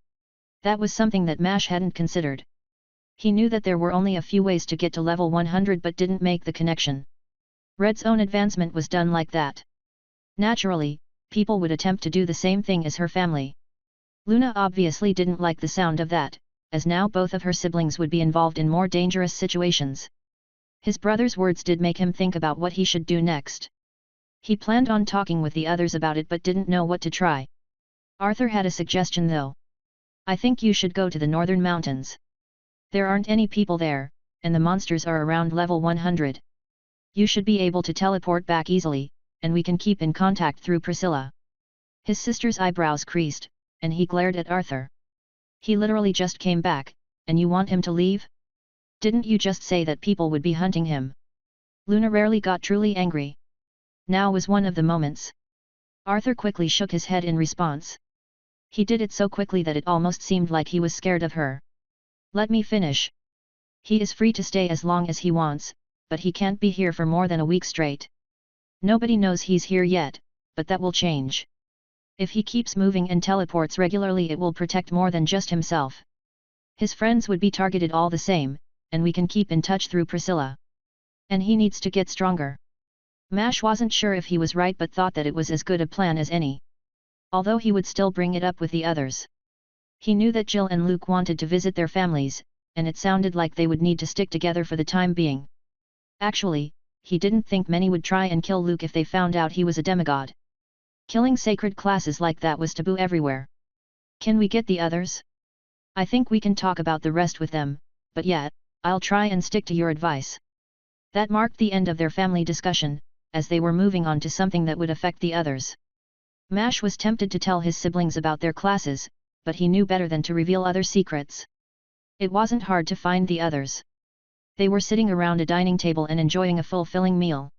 Speaker 1: That was something that Mash hadn't considered. He knew that there were only a few ways to get to level 100 but didn't make the connection. Red's own advancement was done like that. Naturally, people would attempt to do the same thing as her family. Luna obviously didn't like the sound of that, as now both of her siblings would be involved in more dangerous situations. His brother's words did make him think about what he should do next. He planned on talking with the others about it but didn't know what to try. Arthur had a suggestion though. I think you should go to the northern mountains. There aren't any people there, and the monsters are around level 100. You should be able to teleport back easily, and we can keep in contact through Priscilla. His sister's eyebrows creased, and he glared at Arthur. He literally just came back, and you want him to leave? Didn't you just say that people would be hunting him? Luna rarely got truly angry. Now was one of the moments. Arthur quickly shook his head in response. He did it so quickly that it almost seemed like he was scared of her. Let me finish. He is free to stay as long as he wants, but he can't be here for more than a week straight. Nobody knows he's here yet, but that will change. If he keeps moving and teleports regularly, it will protect more than just himself. His friends would be targeted all the same, and we can keep in touch through Priscilla. And he needs to get stronger. Mash wasn't sure if he was right but thought that it was as good a plan as any. Although he would still bring it up with the others. He knew that Jill and Luke wanted to visit their families, and it sounded like they would need to stick together for the time being. Actually, he didn't think many would try and kill Luke if they found out he was a demigod. Killing sacred classes like that was taboo everywhere. Can we get the others? I think we can talk about the rest with them, but yet, I'll try and stick to your advice. That marked the end of their family discussion, as they were moving on to something that would affect the others. Mash was tempted to tell his siblings about their classes, but he knew better than to reveal other secrets. It wasn't hard to find the others. They were sitting around a dining table and enjoying a fulfilling meal.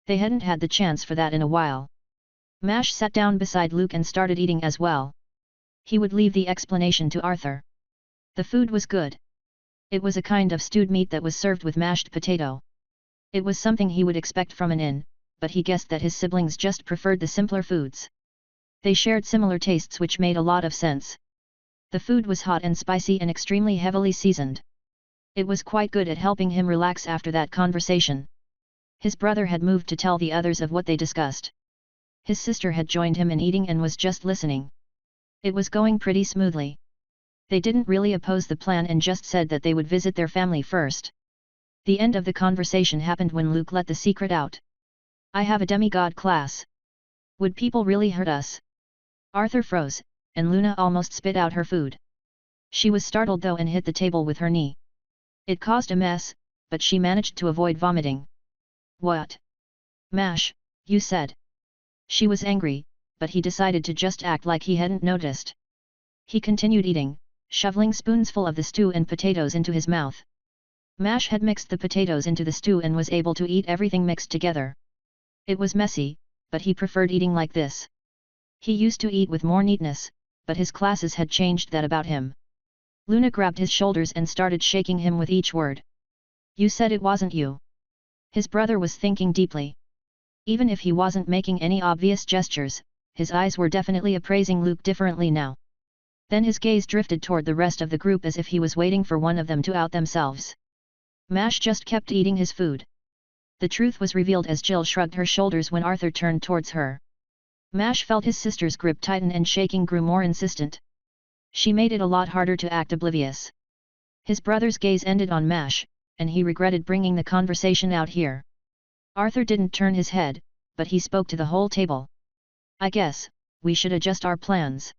Speaker 1: They hadn't had the chance for that in a while. Mash sat down beside Luke and started eating as well. He would leave the explanation to Arthur. The food was good. It was a kind of stewed meat that was served with mashed potato. It was something he would expect from an inn, but he guessed that his siblings just preferred the simpler foods. They shared similar tastes, which made a lot of sense. The food was hot and spicy and extremely heavily seasoned. It was quite good at helping him relax after that conversation. His brother had moved to tell the others of what they discussed. His sister had joined him in eating and was just listening. It was going pretty smoothly. They didn't really oppose the plan and just said that they would visit their family first. The end of the conversation happened when Luke let the secret out. "I have a demigod class. Would people really hurt us?" Arthur froze, and Luna almost spit out her food. She was startled though and hit the table with her knee. It caused a mess, but she managed to avoid vomiting. "What? Mash, you said." She was angry, but he decided to just act like he hadn't noticed. He continued eating, shoveling spoonsful of the stew and potatoes into his mouth. Mash had mixed the potatoes into the stew and was able to eat everything mixed together. It was messy, but he preferred eating like this. He used to eat with more neatness, but his classes had changed that about him. Luna grabbed his shoulders and started shaking him with each word. "You said it wasn't you." His brother was thinking deeply. Even if he wasn't making any obvious gestures, his eyes were definitely appraising Luke differently now. Then his gaze drifted toward the rest of the group as if he was waiting for one of them to out themselves. Mash just kept eating his food. The truth was revealed as Jill shrugged her shoulders when Arthur turned towards her. Mash felt his sister's grip tighten and shaking grew more insistent. She made it a lot harder to act oblivious. His brother's gaze ended on Mash, and he regretted bringing the conversation out here. Arthur didn't turn his head, but he spoke to the whole table. "I guess, we should adjust our plans.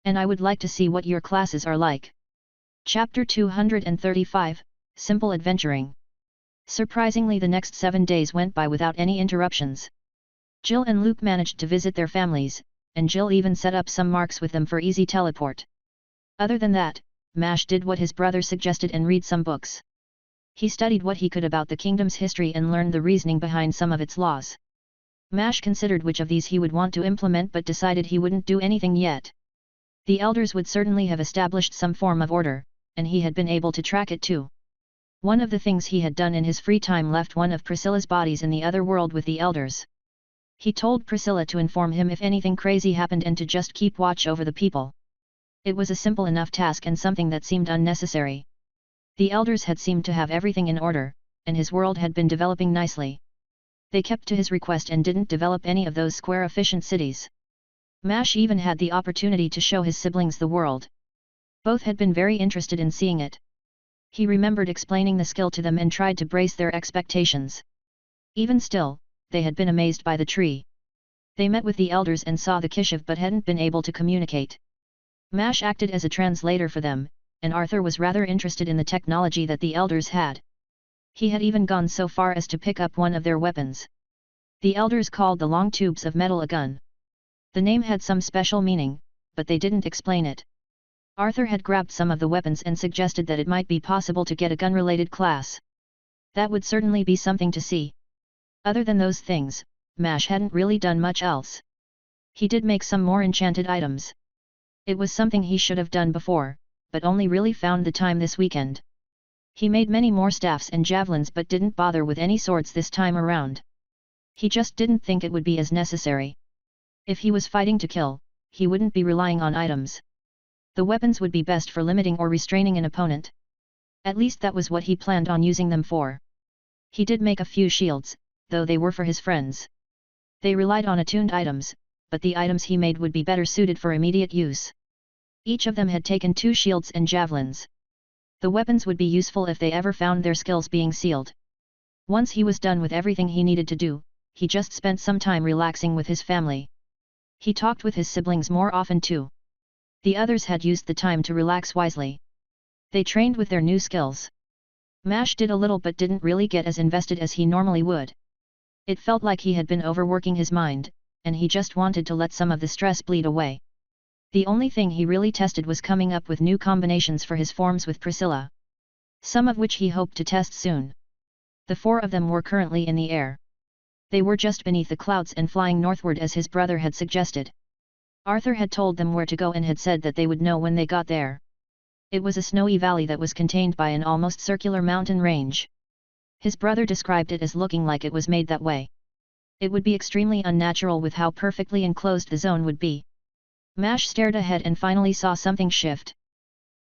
Speaker 1: And I would like to see what your classes are like." Chapter 235, Simple Adventuring. Surprisingly, the next 7 days went by without any interruptions. Jill and Luke managed to visit their families, and Jill even set up some marks with them for easy teleport. Other than that, Mash did what his brother suggested and read some books. He studied what he could about the kingdom's history and learned the reasoning behind some of its laws. Mash considered which of these he would want to implement but decided he wouldn't do anything yet. The elders would certainly have established some form of order, and he had been able to track it too. One of the things he had done in his free time left one of Priscilla's bodies in the other world with the elders. He told Priscilla to inform him if anything crazy happened and to just keep watch over the people. It was a simple enough task and something that seemed unnecessary. The elders had seemed to have everything in order, and his world had been developing nicely. They kept to his request and didn't develop any of those square-efficient cities. Mash even had the opportunity to show his siblings the world. Both had been very interested in seeing it. He remembered explaining the skill to them and tried to brace their expectations. Even still, they had been amazed by the tree. They met with the elders and saw the Kishiv but hadn't been able to communicate. Mash acted as a translator for them, and Arthur was rather interested in the technology that the elders had. He had even gone so far as to pick up one of their weapons. The elders called the long tubes of metal a gun. The name had some special meaning, but they didn't explain it. Arthur had grabbed some of the weapons and suggested that it might be possible to get a gun-related class. That would certainly be something to see. Other than those things, Mash hadn't really done much else. He did make some more enchanted items. It was something he should have done before, but only really found the time this weekend. He made many more staffs and javelins but didn't bother with any swords this time around. He just didn't think it would be as necessary. If he was fighting to kill, he wouldn't be relying on items. The weapons would be best for limiting or restraining an opponent. At least that was what he planned on using them for. He did make a few shields, though they were for his friends. They relied on attuned items, but the items he made would be better suited for immediate use. Each of them had taken 2 shields and javelins. The weapons would be useful if they ever found their skills being sealed. Once he was done with everything he needed to do, he just spent some time relaxing with his family. He talked with his siblings more often too. The others had used the time to relax wisely. They trained with their new skills. Mash did a little but didn't really get as invested as he normally would. It felt like he had been overworking his mind, and he just wanted to let some of the stress bleed away. The only thing he really tested was coming up with new combinations for his forms with Priscilla, some of which he hoped to test soon. The 4 of them were currently in the air. They were just beneath the clouds and flying northward as his brother had suggested. Arthur had told them where to go and had said that they would know when they got there. It was a snowy valley that was contained by an almost circular mountain range. His brother described it as looking like it was made that way. It would be extremely unnatural with how perfectly enclosed the zone would be. Mash stared ahead and finally saw something shift.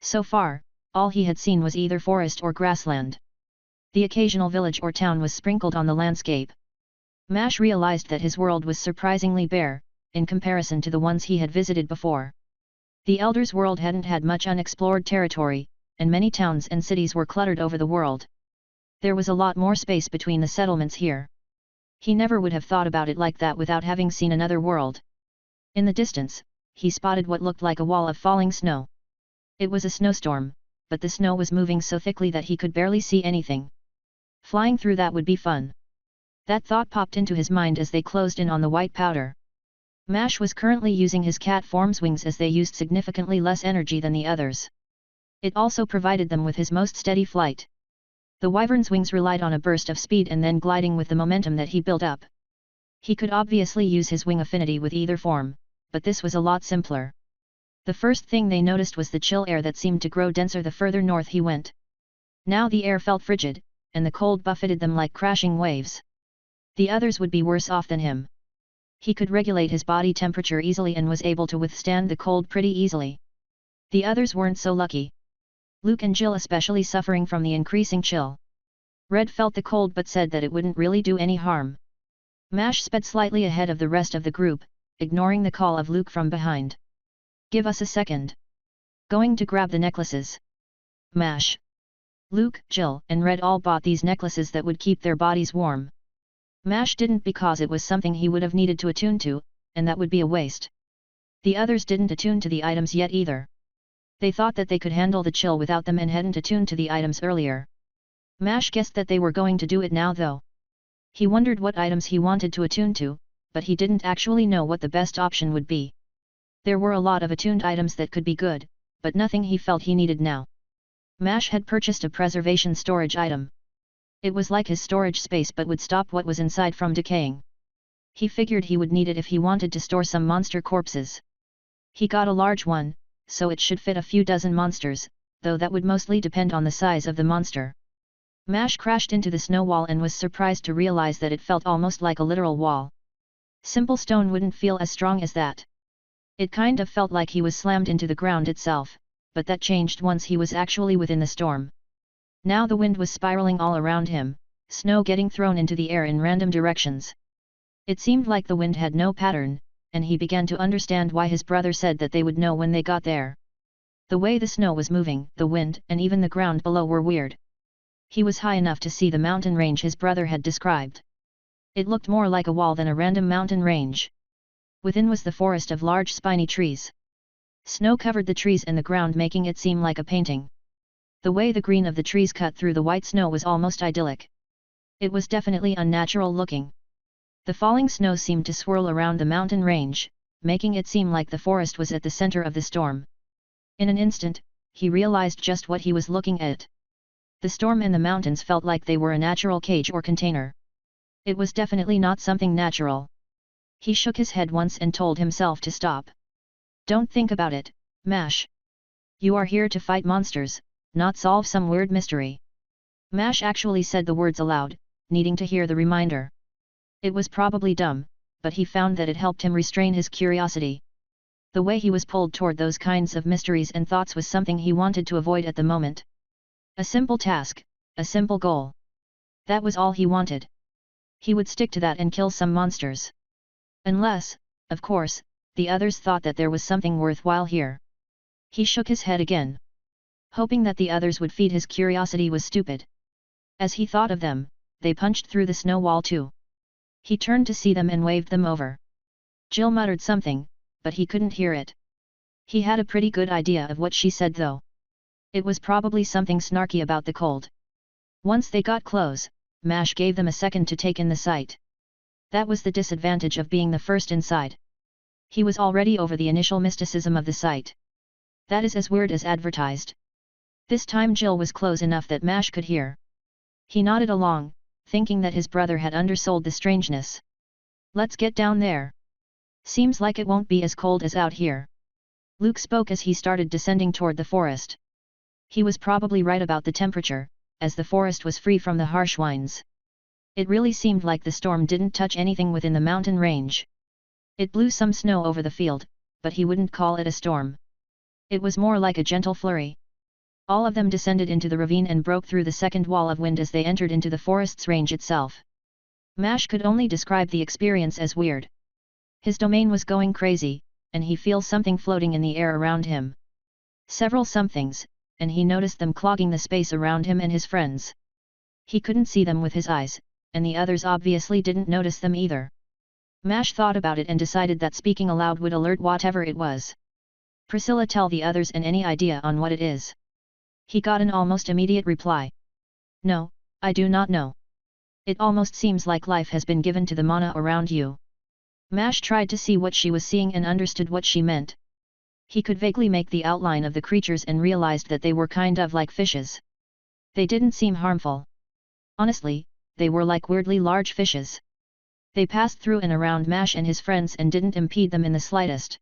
Speaker 1: So far, all he had seen was either forest or grassland. The occasional village or town was sprinkled on the landscape. Mash realized that his world was surprisingly bare, in comparison to the ones he had visited before. The Elder's world hadn't had much unexplored territory, and many towns and cities were cluttered over the world. There was a lot more space between the settlements here. He never would have thought about it like that without having seen another world. In the distance, he spotted what looked like a wall of falling snow. It was a snowstorm, but the snow was moving so thickly that he could barely see anything. Flying through that would be fun. That thought popped into his mind as they closed in on the white powder. Mash was currently using his cat form's wings as they used significantly less energy than the others. It also provided them with his most steady flight. The wyvern's wings relied on a burst of speed and then gliding with the momentum that he built up. He could obviously use his wing affinity with either form, but this was a lot simpler. The first thing they noticed was the chill air that seemed to grow denser the further north he went. Now the air felt frigid, and the cold buffeted them like crashing waves. The others would be worse off than him. He could regulate his body temperature easily and was able to withstand the cold pretty easily. The others weren't so lucky. Luke and Jill especially suffering from the increasing chill. Red felt the cold but said that it wouldn't really do any harm. Mash sped slightly ahead of the rest of the group, ignoring the call of Luke from behind. "Give us a second. Going to grab the necklaces." Mash, Luke, Jill, and Red all bought these necklaces that would keep their bodies warm. Mash didn't because it was something he would have needed to attune to, and that would be a waste. The others didn't attune to the items yet either. They thought that they could handle the chill without them and hadn't attuned to the items earlier. Mash guessed that they were going to do it now though. He wondered what items he wanted to attune to, but he didn't actually know what the best option would be. There were a lot of attuned items that could be good, but nothing he felt he needed now. Mash had purchased a preservation storage item. It was like his storage space but would stop what was inside from decaying. He figured he would need it if he wanted to store some monster corpses. He got a large one, so it should fit a few dozen monsters, though that would mostly depend on the size of the monster. Mash crashed into the snow wall and was surprised to realize that it felt almost like a literal wall. Simple stone wouldn't feel as strong as that. It kind of felt like he was slammed into the ground itself, but that changed once he was actually within the storm. Now the wind was spiraling all around him, snow getting thrown into the air in random directions. It seemed like the wind had no pattern, and he began to understand why his brother said that they would know when they got there. The way the snow was moving, the wind, and even the ground below were weird. He was high enough to see the mountain range his brother had described. It looked more like a wall than a random mountain range. Within was the forest of large spiny trees. Snow covered the trees and the ground, making it seem like a painting. The way the green of the trees cut through the white snow was almost idyllic. It was definitely unnatural looking. The falling snow seemed to swirl around the mountain range, making it seem like the forest was at the center of the storm. In an instant, he realized just what he was looking at. The storm and the mountains felt like they were a natural cage or container. It was definitely not something natural. He shook his head once and told himself to stop. "Don't think about it, Mash. You are here to fight monsters, not solve some weird mystery." Mash actually said the words aloud, needing to hear the reminder. It was probably dumb, but he found that it helped him restrain his curiosity. The way he was pulled toward those kinds of mysteries and thoughts was something he wanted to avoid at the moment. A simple task, a simple goal. That was all he wanted. He would stick to that and kill some monsters. Unless, of course, the others thought that there was something worthwhile here. He shook his head again. Hoping that the others would feed his curiosity was stupid. As he thought of them, they punched through the snow wall too. He turned to see them and waved them over. Jill muttered something, but he couldn't hear it. He had a pretty good idea of what she said though. It was probably something snarky about the cold. Once they got close, Mash gave them a second to take in the sight. That was the disadvantage of being the first inside. He was already over the initial mysticism of the site. That is as weird as advertised. This time Jill was close enough that Mash could hear. He nodded along, thinking that his brother had undersold the strangeness. Let's get down there. Seems like it won't be as cold as out here. Luke spoke as he started descending toward the forest. He was probably right about the temperature, as the forest was free from the harsh winds. It really seemed like the storm didn't touch anything within the mountain range. It blew some snow over the field, but he wouldn't call it a storm. It was more like a gentle flurry. All of them descended into the ravine and broke through the second wall of wind as they entered into the forest's range itself. Mash could only describe the experience as weird. His domain was going crazy, and he feels something floating in the air around him. Several somethings, and he noticed them clogging the space around him and his friends. He couldn't see them with his eyes, and the others obviously didn't notice them either. Mash thought about it and decided that speaking aloud would alert whatever it was. Priscilla, tell the others and any idea on what it is. He got an almost immediate reply. No, I do not know. It almost seems like life has been given to the mana around you. Mash tried to see what she was seeing and understood what she meant. He could vaguely make the outline of the creatures and realized that they were kind of like fishes. They didn't seem harmful. Honestly, they were like weirdly large fishes. They passed through and around Mash and his friends and didn't impede them in the slightest.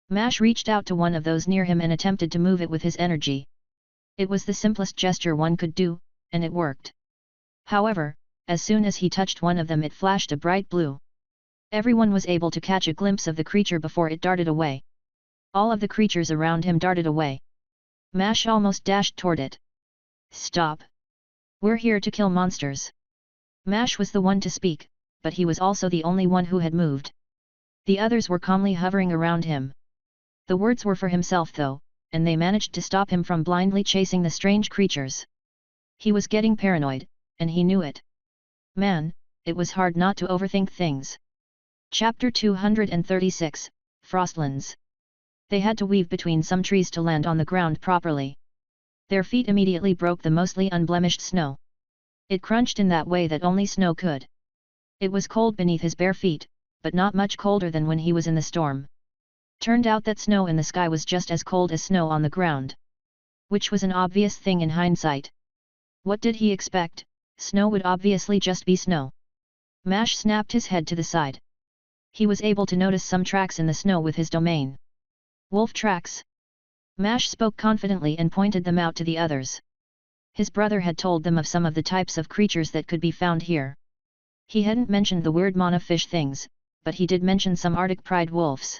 Speaker 1: Mash reached out to one of those near him and attempted to move it with his energy. It was the simplest gesture one could do, and it worked. However, as soon as he touched one of them, it flashed a bright blue. Everyone was able to catch a glimpse of the creature before it darted away. All of the creatures around him darted away. Mash almost dashed toward it. Stop! We're here to kill monsters. Mash was the one to speak, but he was also the only one who had moved. The others were calmly hovering around him. The words were for himself though, and they managed to stop him from blindly chasing the strange creatures. He was getting paranoid, and he knew it. Man, it was hard not to overthink things. Chapter 236, Frostlands. They had to weave between some trees to land on the ground properly. Their feet immediately broke the mostly unblemished snow. It crunched in that way that only snow could. It was cold beneath his bare feet, but not much colder than when he was in the storm. Turned out that snow in the sky was just as cold as snow on the ground. Which was an obvious thing in hindsight. What did he expect? Snow would obviously just be snow. Mash snapped his head to the side. He was able to notice some tracks in the snow with his domain. Wolf tracks. Mash spoke confidently and pointed them out to the others. His brother had told them of some of the types of creatures that could be found here. He hadn't mentioned the weird mana fish things, but he did mention some Arctic pride wolves.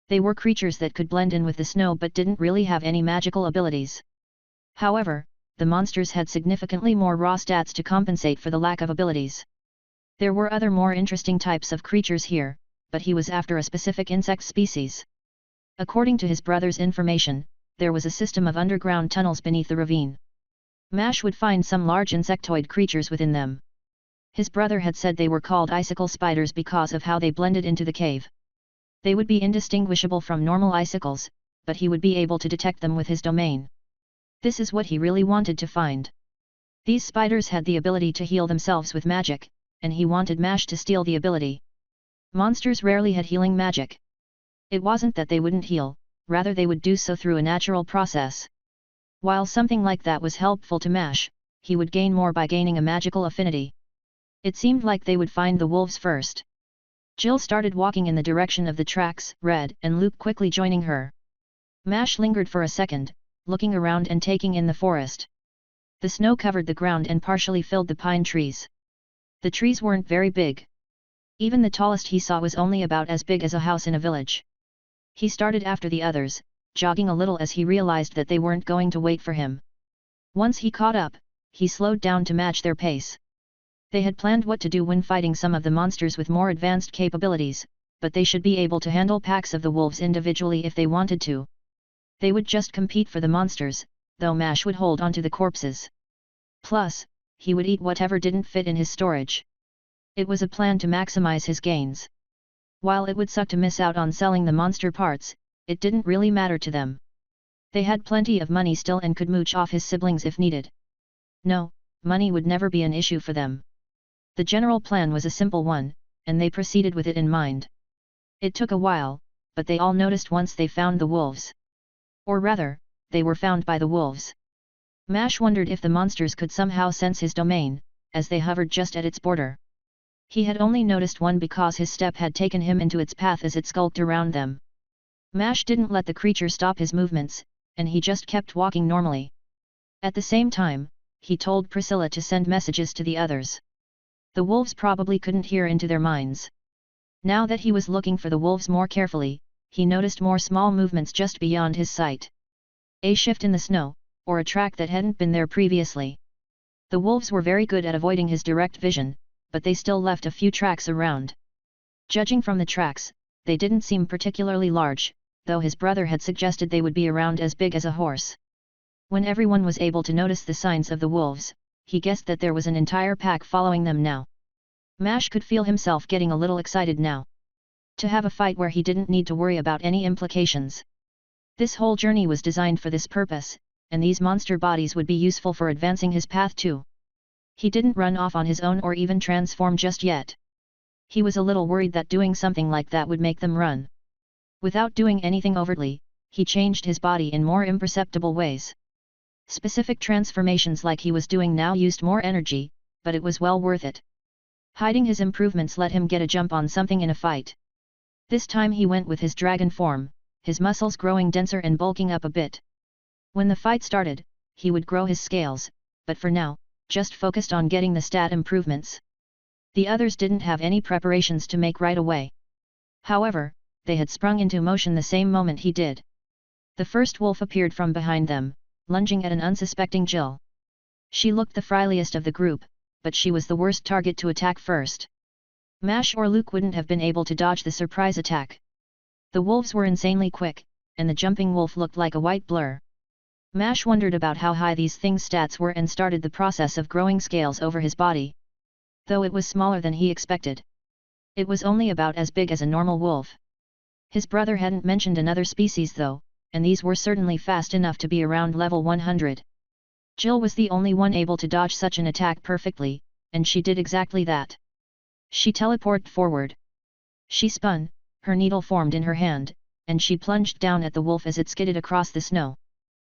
Speaker 1: They were creatures that could blend in with the snow but didn't really have any magical abilities. However, the monsters had significantly more raw stats to compensate for the lack of abilities. There were other more interesting types of creatures here, but he was after a specific insect species. According to his brother's information, there was a system of underground tunnels beneath the ravine. Mash would find some large insectoid creatures within them. His brother had said they were called icicle spiders because of how they blended into the cave. They would be indistinguishable from normal icicles, but he would be able to detect them with his domain. This is what he really wanted to find. These spiders had the ability to heal themselves with magic, and he wanted Mash to steal the ability. Monsters rarely had healing magic. It wasn't that they wouldn't heal, rather they would do so through a natural process. While something like that was helpful to Mash, he would gain more by gaining a magical affinity. It seemed like they would find the wolves first. Jill started walking in the direction of the tracks, Red and Luke quickly joining her. Mash lingered for a second, looking around and taking in the forest. The snow covered the ground and partially filled the pine trees. The trees weren't very big. Even the tallest he saw was only about as big as a house in a village. He started after the others, jogging a little as he realized that they weren't going to wait for him. Once he caught up, he slowed down to match their pace. They had planned what to do when fighting some of the monsters with more advanced capabilities, but they should be able to handle packs of the wolves individually if they wanted to. They would just compete for the monsters, though Mash would hold onto the corpses. Plus, he would eat whatever didn't fit in his storage. It was a plan to maximize his gains. While it would suck to miss out on selling the monster parts, it didn't really matter to them. They had plenty of money still and could mooch off his siblings if needed. No, money would never be an issue for them. The general plan was a simple one, and they proceeded with it in mind. It took a while, but they all noticed once they found the wolves. Or rather, they were found by the wolves. Mash wondered if the monsters could somehow sense his domain, as they hovered just at its border. He had only noticed one because his step had taken him into its path as it skulked around them. Mash didn't let the creature stop his movements, and he just kept walking normally. At the same time, he told Priscilla to send messages to the others. The wolves probably couldn't hear into their minds. Now that he was looking for the wolves more carefully, he noticed more small movements just beyond his sight. A shift in the snow, or a track that hadn't been there previously. The wolves were very good at avoiding his direct vision, but they still left a few tracks around. Judging from the tracks, they didn't seem particularly large, though his brother had suggested they would be around as big as a horse. When everyone was able to notice the signs of the wolves, he guessed that there was an entire pack following them now. Mash could feel himself getting a little excited now. To have a fight where he didn't need to worry about any implications. This whole journey was designed for this purpose, and these monster bodies would be useful for advancing his path too. He didn't run off on his own or even transform just yet. He was a little worried that doing something like that would make them run. Without doing anything overtly, he changed his body in more imperceptible ways. Specific transformations like he was doing now used more energy, but it was well worth it. Hiding his improvements let him get a jump on something in a fight. This time he went with his dragon form, his muscles growing denser and bulking up a bit. When the fight started, he would grow his scales, but for now, just focused on getting the stat improvements. The others didn't have any preparations to make right away. However, they had sprung into motion the same moment he did. The first wolf appeared from behind them, lunging at an unsuspecting Jill. She looked the friendliest of the group, but she was the worst target to attack first. Mash or Luke wouldn't have been able to dodge the surprise attack. The wolves were insanely quick, and the jumping wolf looked like a white blur. Mash wondered about how high these things' stats were and started the process of growing scales over his body. Though it was smaller than he expected. It was only about as big as a normal wolf. His brother hadn't mentioned another species though, and these were certainly fast enough to be around level 100. Jill was the only one able to dodge such an attack perfectly, and she did exactly that. She teleported forward. She spun, her needle formed in her hand, and she plunged down at the wolf as it skidded across the snow.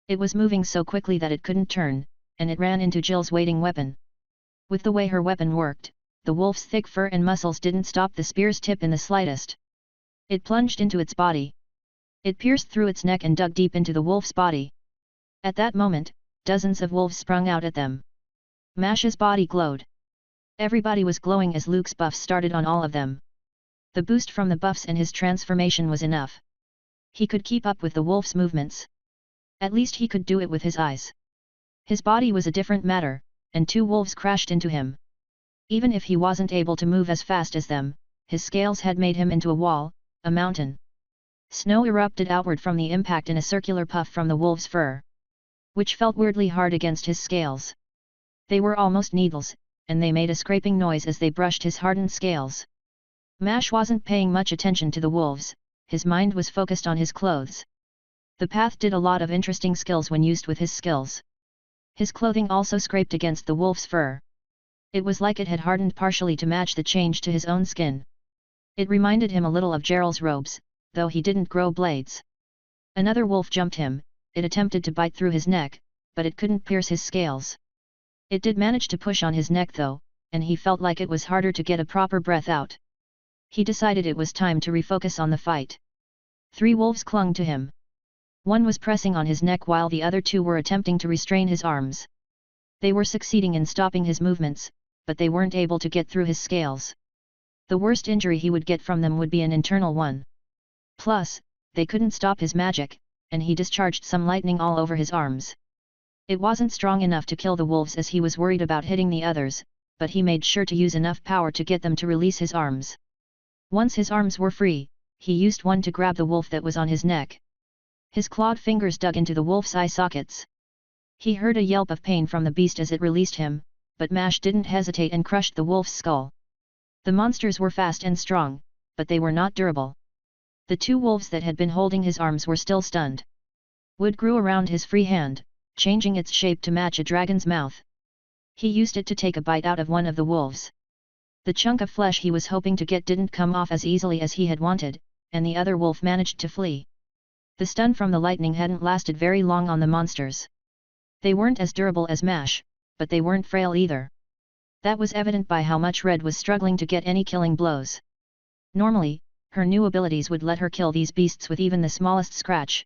Speaker 1: It was moving so quickly that it couldn't turn, and it ran into Jill's waiting weapon. With the way her weapon worked, the wolf's thick fur and muscles didn't stop the spear's tip in the slightest. It plunged into its body. It pierced through its neck and dug deep into the wolf's body. At that moment, dozens of wolves sprung out at them. Mash's body glowed. Everybody was glowing as Luke's buffs started on all of them. The boost from the buffs and his transformation was enough. He could keep up with the wolf's movements. At least he could do it with his eyes. His body was a different matter, and two wolves crashed into him. Even if he wasn't able to move as fast as them, his scales had made him into a wall, a mountain. Snow erupted outward from the impact in a circular puff from the wolf's fur, which felt weirdly hard against his scales. They were almost needles, and they made a scraping noise as they brushed his hardened scales. Mash wasn't paying much attention to the wolves, his mind was focused on his clothes. The path did a lot of interesting skills when used with his skills. His clothing also scraped against the wolf's fur. It was like it had hardened partially to match the change to his own skin. It reminded him a little of Geralt's robes, though he didn't grow blades. Another wolf jumped him, it attempted to bite through his neck, but it couldn't pierce his scales. It did manage to push on his neck though, and he felt like it was harder to get a proper breath out. He decided it was time to refocus on the fight. 3 wolves clung to him. One was pressing on his neck while the other 2 were attempting to restrain his arms. They were succeeding in stopping his movements, but they weren't able to get through his scales. The worst injury he would get from them would be an internal one. Plus, they couldn't stop his magic, and he discharged some lightning all over his arms. It wasn't strong enough to kill the wolves as he was worried about hitting the others, but he made sure to use enough power to get them to release his arms. Once his arms were free, he used one to grab the wolf that was on his neck. His clawed fingers dug into the wolf's eye sockets. He heard a yelp of pain from the beast as it released him, but Mash didn't hesitate and crushed the wolf's skull. The monsters were fast and strong, but they were not durable. The 2 wolves that had been holding his arms were still stunned. Wood grew around his free hand, changing its shape to match a dragon's mouth. He used it to take a bite out of one of the wolves. The chunk of flesh he was hoping to get didn't come off as easily as he had wanted, and the other wolf managed to flee. The stun from the lightning hadn't lasted very long on the monsters. They weren't as durable as Mash, but they weren't frail either. That was evident by how much Red was struggling to get any killing blows. Normally, her new abilities would let her kill these beasts with even the smallest scratch.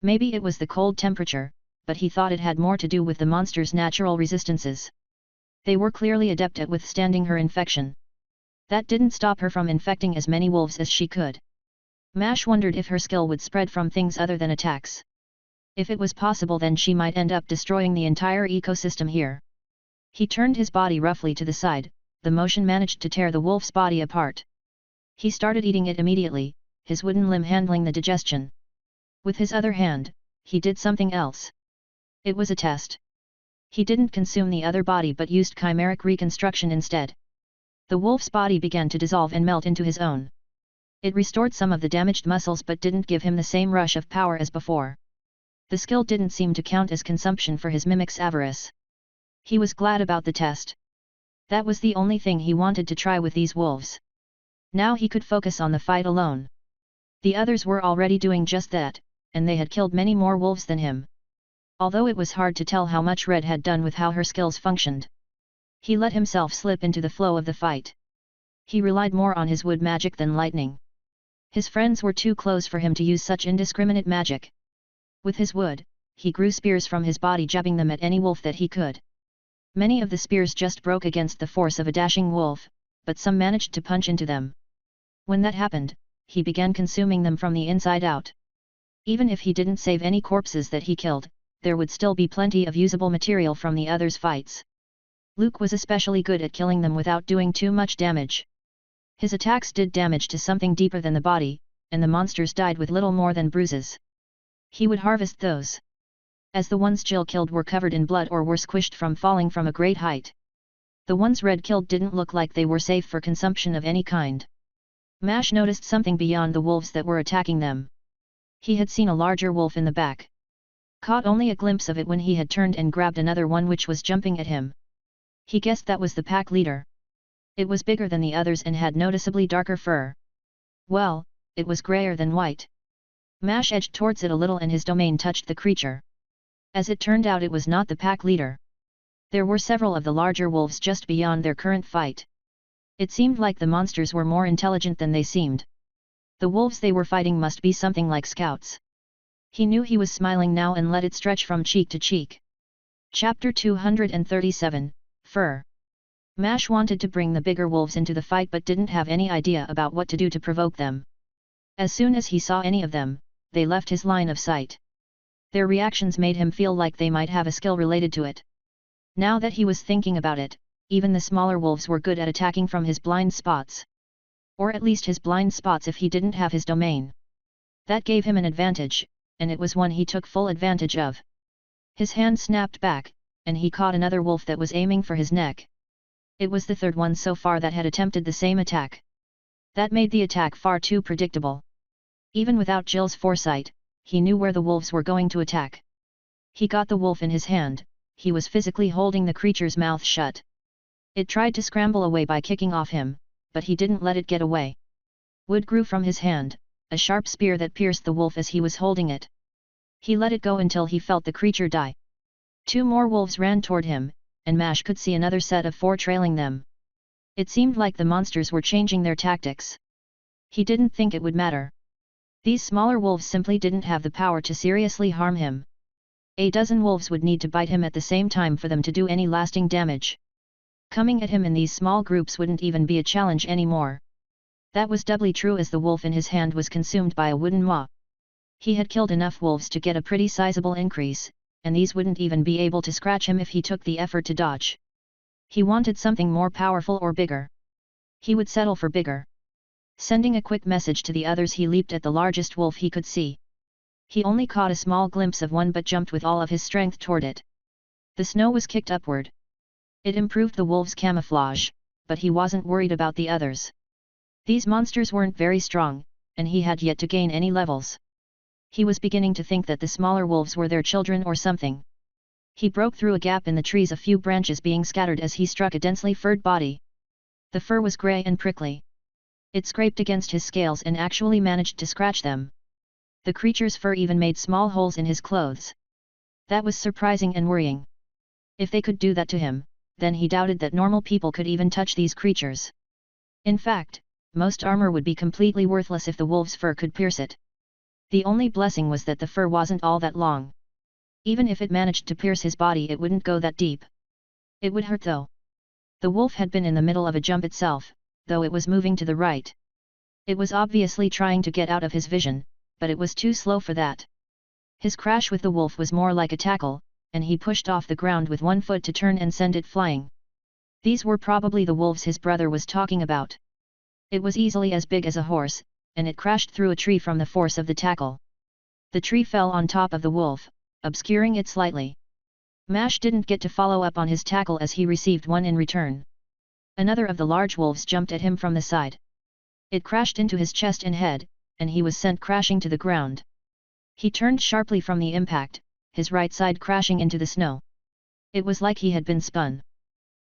Speaker 1: Maybe it was the cold temperature, but he thought it had more to do with the monster's natural resistances. They were clearly adept at withstanding her infection. That didn't stop her from infecting as many wolves as she could. Mash wondered if her skill would spread from things other than attacks. If it was possible, then she might end up destroying the entire ecosystem here. He turned his body roughly to the side, the motion managed to tear the wolf's body apart. He started eating it immediately, his wooden limb handling the digestion. With his other hand, he did something else. It was a test. He didn't consume the other body but used chimeric reconstruction instead. The wolf's body began to dissolve and melt into his own. It restored some of the damaged muscles but didn't give him the same rush of power as before. The skill didn't seem to count as consumption for his mimic's avarice. He was glad about the test. That was the only thing he wanted to try with these wolves. Now he could focus on the fight alone. The others were already doing just that, and they had killed many more wolves than him. Although it was hard to tell how much Red had done with how her skills functioned. He let himself slip into the flow of the fight. He relied more on his wood magic than lightning. His friends were too close for him to use such indiscriminate magic. With his wood, he grew spears from his body, jabbing them at any wolf that he could. Many of the spears just broke against the force of a dashing wolf, but some managed to punch into them. When that happened, he began consuming them from the inside out. Even if he didn't save any corpses that he killed, there would still be plenty of usable material from the others' fights. Luke was especially good at killing them without doing too much damage. His attacks did damage to something deeper than the body, and the monsters died with little more than bruises. He would harvest those. As the ones Jill killed were covered in blood or were squished from falling from a great height. The ones Red killed didn't look like they were safe for consumption of any kind. Mash noticed something beyond the wolves that were attacking them. He had seen a larger wolf in the back. Caught only a glimpse of it when he had turned and grabbed another one which was jumping at him. He guessed that was the pack leader. It was bigger than the others and had noticeably darker fur. Well, it was grayer than white. Mash edged towards it a little and his domain touched the creature. As it turned out, it was not the pack leader. There were several of the larger wolves just beyond their current fight. It seemed like the monsters were more intelligent than they seemed. The wolves they were fighting must be something like scouts. He knew he was smiling now and let it stretch from cheek to cheek. Chapter 237, Fur. Mash wanted to bring the bigger wolves into the fight but didn't have any idea about what to do to provoke them. As soon as he saw any of them, they left his line of sight. Their reactions made him feel like they might have a skill related to it. Now that he was thinking about it, even the smaller wolves were good at attacking from his blind spots. Or at least his blind spots if he didn't have his domain. That gave him an advantage, and it was one he took full advantage of. His hand snapped back, and he caught another wolf that was aiming for his neck. It was the third one so far that had attempted the same attack. That made the attack far too predictable. Even without Jill's foresight, he knew where the wolves were going to attack. He got the wolf in his hand, he was physically holding the creature's mouth shut. It tried to scramble away by kicking off him, but he didn't let it get away. Wood grew from his hand, a sharp spear that pierced the wolf as he was holding it. He let it go until he felt the creature die. Two more wolves ran toward him, and Mash could see another set of 4 trailing them. It seemed like the monsters were changing their tactics. He didn't think it would matter. These smaller wolves simply didn't have the power to seriously harm him. A dozen wolves would need to bite him at the same time for them to do any lasting damage. Coming at him in these small groups wouldn't even be a challenge anymore. That was doubly true as the wolf in his hand was consumed by a wooden maw. He had killed enough wolves to get a pretty sizable increase, and these wouldn't even be able to scratch him if he took the effort to dodge. He wanted something more powerful or bigger. He would settle for bigger. Sending a quick message to the others, he leaped at the largest wolf he could see. He only caught a small glimpse of one but jumped with all of his strength toward it. The snow was kicked upward. It improved the wolf's camouflage, but he wasn't worried about the others. These monsters weren't very strong, and he had yet to gain any levels. He was beginning to think that the smaller wolves were their children or something. He broke through a gap in the trees, a few branches being scattered as he struck a densely furred body. The fur was grey and prickly. It scraped against his scales and actually managed to scratch them. The creature's fur even made small holes in his clothes. That was surprising and worrying. If they could do that to him, then he doubted that normal people could even touch these creatures. In fact, most armor would be completely worthless if the wolf's fur could pierce it. The only blessing was that the fur wasn't all that long. Even if it managed to pierce his body, it wouldn't go that deep. It would hurt though. The wolf had been in the middle of a jump itself, though it was moving to the right. It was obviously trying to get out of his vision, but it was too slow for that. His crash with the wolf was more like a tackle, and he pushed off the ground with one foot to turn and send it flying. These were probably the wolves his brother was talking about. It was easily as big as a horse, and it crashed through a tree from the force of the tackle. The tree fell on top of the wolf, obscuring it slightly. Mash didn't get to follow up on his tackle as he received one in return. Another of the large wolves jumped at him from the side. It crashed into his chest and head, and he was sent crashing to the ground. He turned sharply from the impact, his right side crashing into the snow. It was like he had been spun.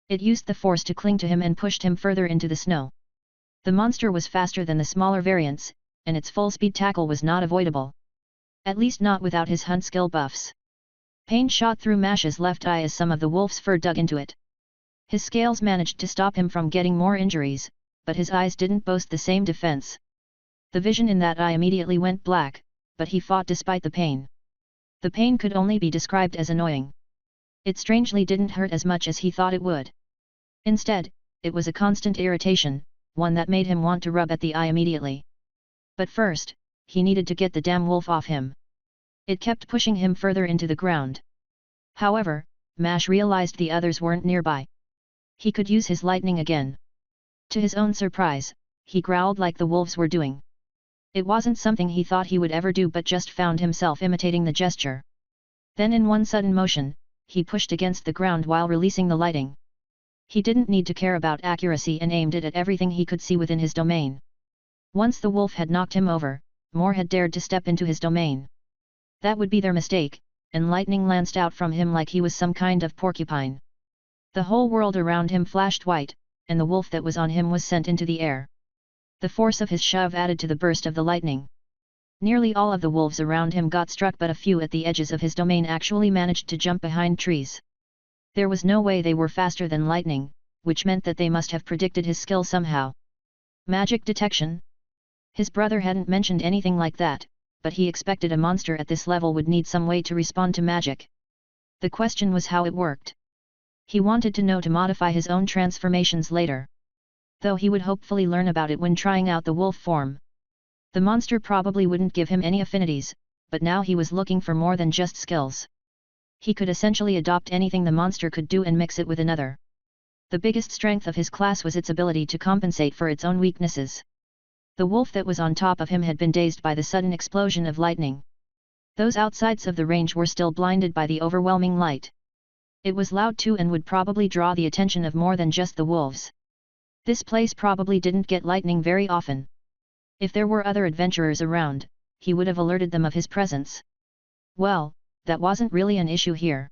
Speaker 1: It used the force to cling to him and pushed him further into the snow. The monster was faster than the smaller variants, and its full-speed tackle was not avoidable. At least not without his hunt skill buffs. Pain shot through Mash's left eye as some of the wolf's fur dug into it. His scales managed to stop him from getting more injuries, but his eyes didn't boast the same defense. The vision in that eye immediately went black, but he fought despite the pain. The pain could only be described as annoying. It strangely didn't hurt as much as he thought it would. Instead, it was a constant irritation, one that made him want to rub at the eye immediately. But first, he needed to get the damn wolf off him. It kept pushing him further into the ground. However, Mash realized the others weren't nearby. He could use his lightning again. To his own surprise, he growled like the wolves were doing. It wasn't something he thought he would ever do, but just found himself imitating the gesture. Then in one sudden motion, he pushed against the ground while releasing the lightning. He didn't need to care about accuracy and aimed it at everything he could see within his domain. Once the wolf had knocked him over, more had dared to step into his domain. That would be their mistake, and lightning lanced out from him like he was some kind of porcupine. The whole world around him flashed white, and the wolf that was on him was sent into the air. The force of his shove added to the burst of the lightning. Nearly all of the wolves around him got struck, but a few at the edges of his domain actually managed to jump behind trees. There was no way they were faster than lightning, which meant that they must have predicted his skill somehow. Magic detection? His brother hadn't mentioned anything like that, but he expected a monster at this level would need some way to respond to magic. The question was how it worked. He wanted to know to modify his own transformations later. Though he would hopefully learn about it when trying out the wolf form. The monster probably wouldn't give him any affinities, but now he was looking for more than just skills. He could essentially adopt anything the monster could do and mix it with another. The biggest strength of his class was its ability to compensate for its own weaknesses. The wolf that was on top of him had been dazed by the sudden explosion of lightning. Those outsides of the range were still blinded by the overwhelming light. It was loud too and would probably draw the attention of more than just the wolves. This place probably didn't get lightning very often. If there were other adventurers around, he would have alerted them of his presence. Well, that wasn't really an issue here.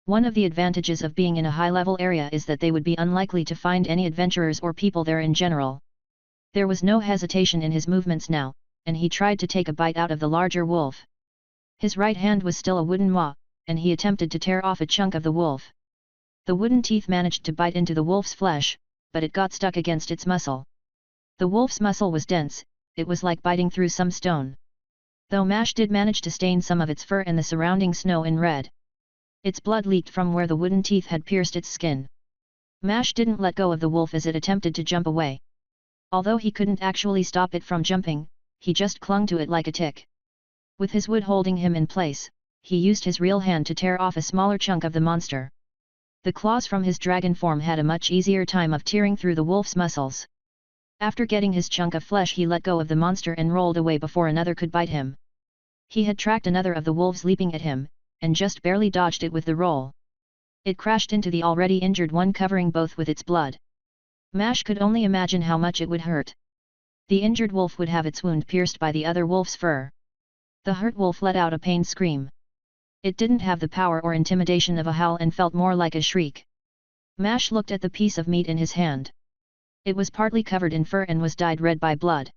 Speaker 1: One of the advantages of being in a high-level area is that they would be unlikely to find any adventurers or people there in general. There was no hesitation in his movements now, and he tried to take a bite out of the larger wolf. His right hand was still a wooden maw, and he attempted to tear off a chunk of the wolf. The wooden teeth managed to bite into the wolf's flesh, but it got stuck against its muscle. The wolf's muscle was dense, it was like biting through some stone. Though Mash did manage to stain some of its fur and the surrounding snow in red. Its blood leaked from where the wooden teeth had pierced its skin. Mash didn't let go of the wolf as it attempted to jump away. Although he couldn't actually stop it from jumping, he just clung to it like a tick. With his wood holding him in place, he used his real hand to tear off a smaller chunk of the monster. The claws from his dragon form had a much easier time of tearing through the wolf's muscles. After getting his chunk of flesh, he let go of the monster and rolled away before another could bite him. He had tracked another of the wolves leaping at him, and just barely dodged it with the roll. It crashed into the already injured one, covering both with its blood. Mash could only imagine how much it would hurt. The injured wolf would have its wound pierced by the other wolf's fur. The hurt wolf let out a pained scream. It didn't have the power or intimidation of a howl and felt more like a shriek. Mash looked at the piece of meat in his hand. It was partly covered in fur and was dyed red by blood.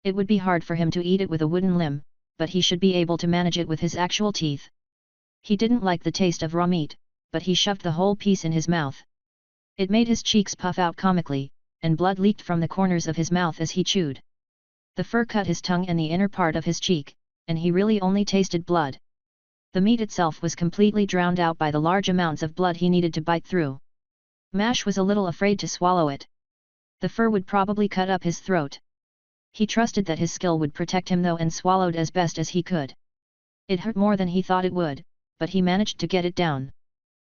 Speaker 1: It would be hard for him to eat it with a wooden limb, but he should be able to manage it with his actual teeth. He didn't like the taste of raw meat, but he shoved the whole piece in his mouth. It made his cheeks puff out comically, and blood leaked from the corners of his mouth as he chewed. The fur cut his tongue and the inner part of his cheek, and he really only tasted blood. The meat itself was completely drowned out by the large amounts of blood he needed to bite through. Mash was a little afraid to swallow it. The fur would probably cut up his throat. He trusted that his skill would protect him though and swallowed as best as he could. It hurt more than he thought it would, but he managed to get it down.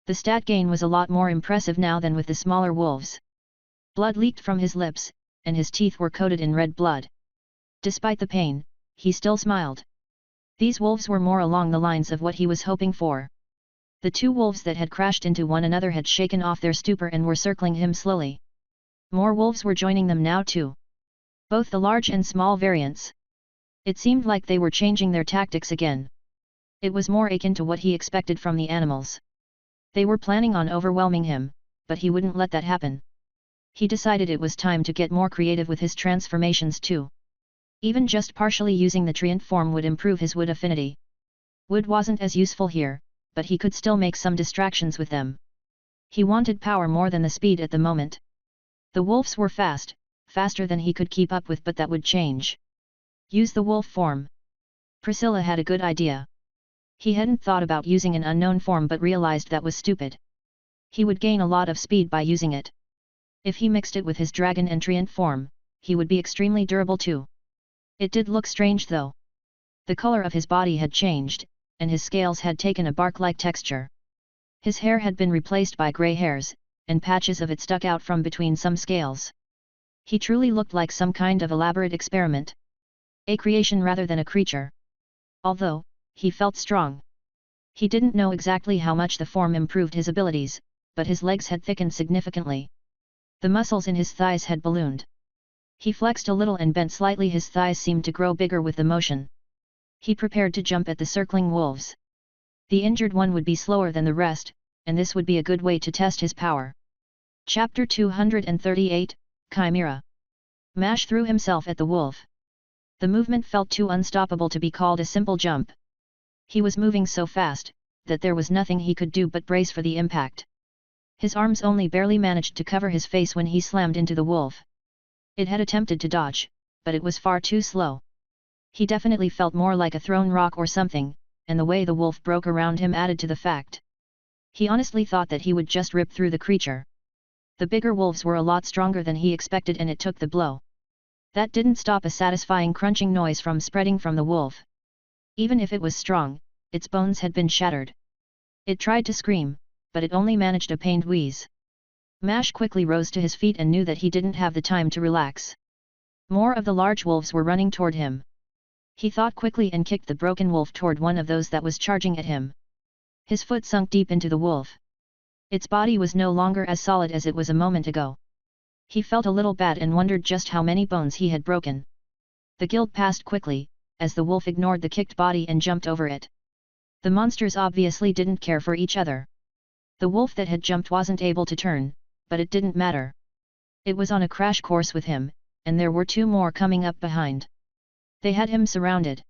Speaker 1: The stat gain was a lot more impressive now than with the smaller wolves. Blood leaked from his lips, and his teeth were coated in red blood. Despite the pain, he still smiled. These wolves were more along the lines of what he was hoping for. The two wolves that had crashed into one another had shaken off their stupor and were circling him slowly. More wolves were joining them now too. Both the large and small variants. It seemed like they were changing their tactics again. It was more akin to what he expected from the animals. They were planning on overwhelming him, but he wouldn't let that happen. He decided it was time to get more creative with his transformations too. Even just partially using the treant form would improve his wood affinity. Wood wasn't as useful here, but he could still make some distractions with them. He wanted power more than the speed at the moment. The wolves were fast, faster than he could keep up with, but that would change. Use the wolf form. Priscilla had a good idea. He hadn't thought about using an unknown form but realized that was stupid. He would gain a lot of speed by using it. If he mixed it with his dragon and treant form, he would be extremely durable too. It did look strange though. The color of his body had changed, and his scales had taken a bark-like texture. His hair had been replaced by grey hairs, and patches of it stuck out from between some scales. He truly looked like some kind of elaborate experiment. A creation rather than a creature. Although, he felt strong. He didn't know exactly how much the form improved his abilities, but his legs had thickened significantly. The muscles in his thighs had ballooned. He flexed a little and bent slightly. His thighs seemed to grow bigger with the motion. He prepared to jump at the circling wolves. The injured one would be slower than the rest, and this would be a good way to test his power. Chapter 238, Chimera. Mash threw himself at the wolf. The movement felt too unstoppable to be called a simple jump. He was moving so fast, that there was nothing he could do but brace for the impact. His arms only barely managed to cover his face when he slammed into the wolf. It had attempted to dodge, but it was far too slow. He definitely felt more like a thrown rock or something, and the way the wolf broke around him added to the fact. He honestly thought that he would just rip through the creature. The bigger wolves were a lot stronger than he expected and it took the blow. That didn't stop a satisfying crunching noise from spreading from the wolf. Even if it was strong, its bones had been shattered. It tried to scream, but it only managed a pained wheeze. Mash quickly rose to his feet and knew that he didn't have the time to relax. More of the large wolves were running toward him. He thought quickly and kicked the broken wolf toward one of those that was charging at him. His foot sunk deep into the wolf. Its body was no longer as solid as it was a moment ago. He felt a little bad and wondered just how many bones he had broken. The guilt passed quickly, as the wolf ignored the kicked body and jumped over it. The monsters obviously didn't care for each other. The wolf that had jumped wasn't able to turn, but it didn't matter. It was on a crash course with him, and there were two more coming up behind. They had him surrounded.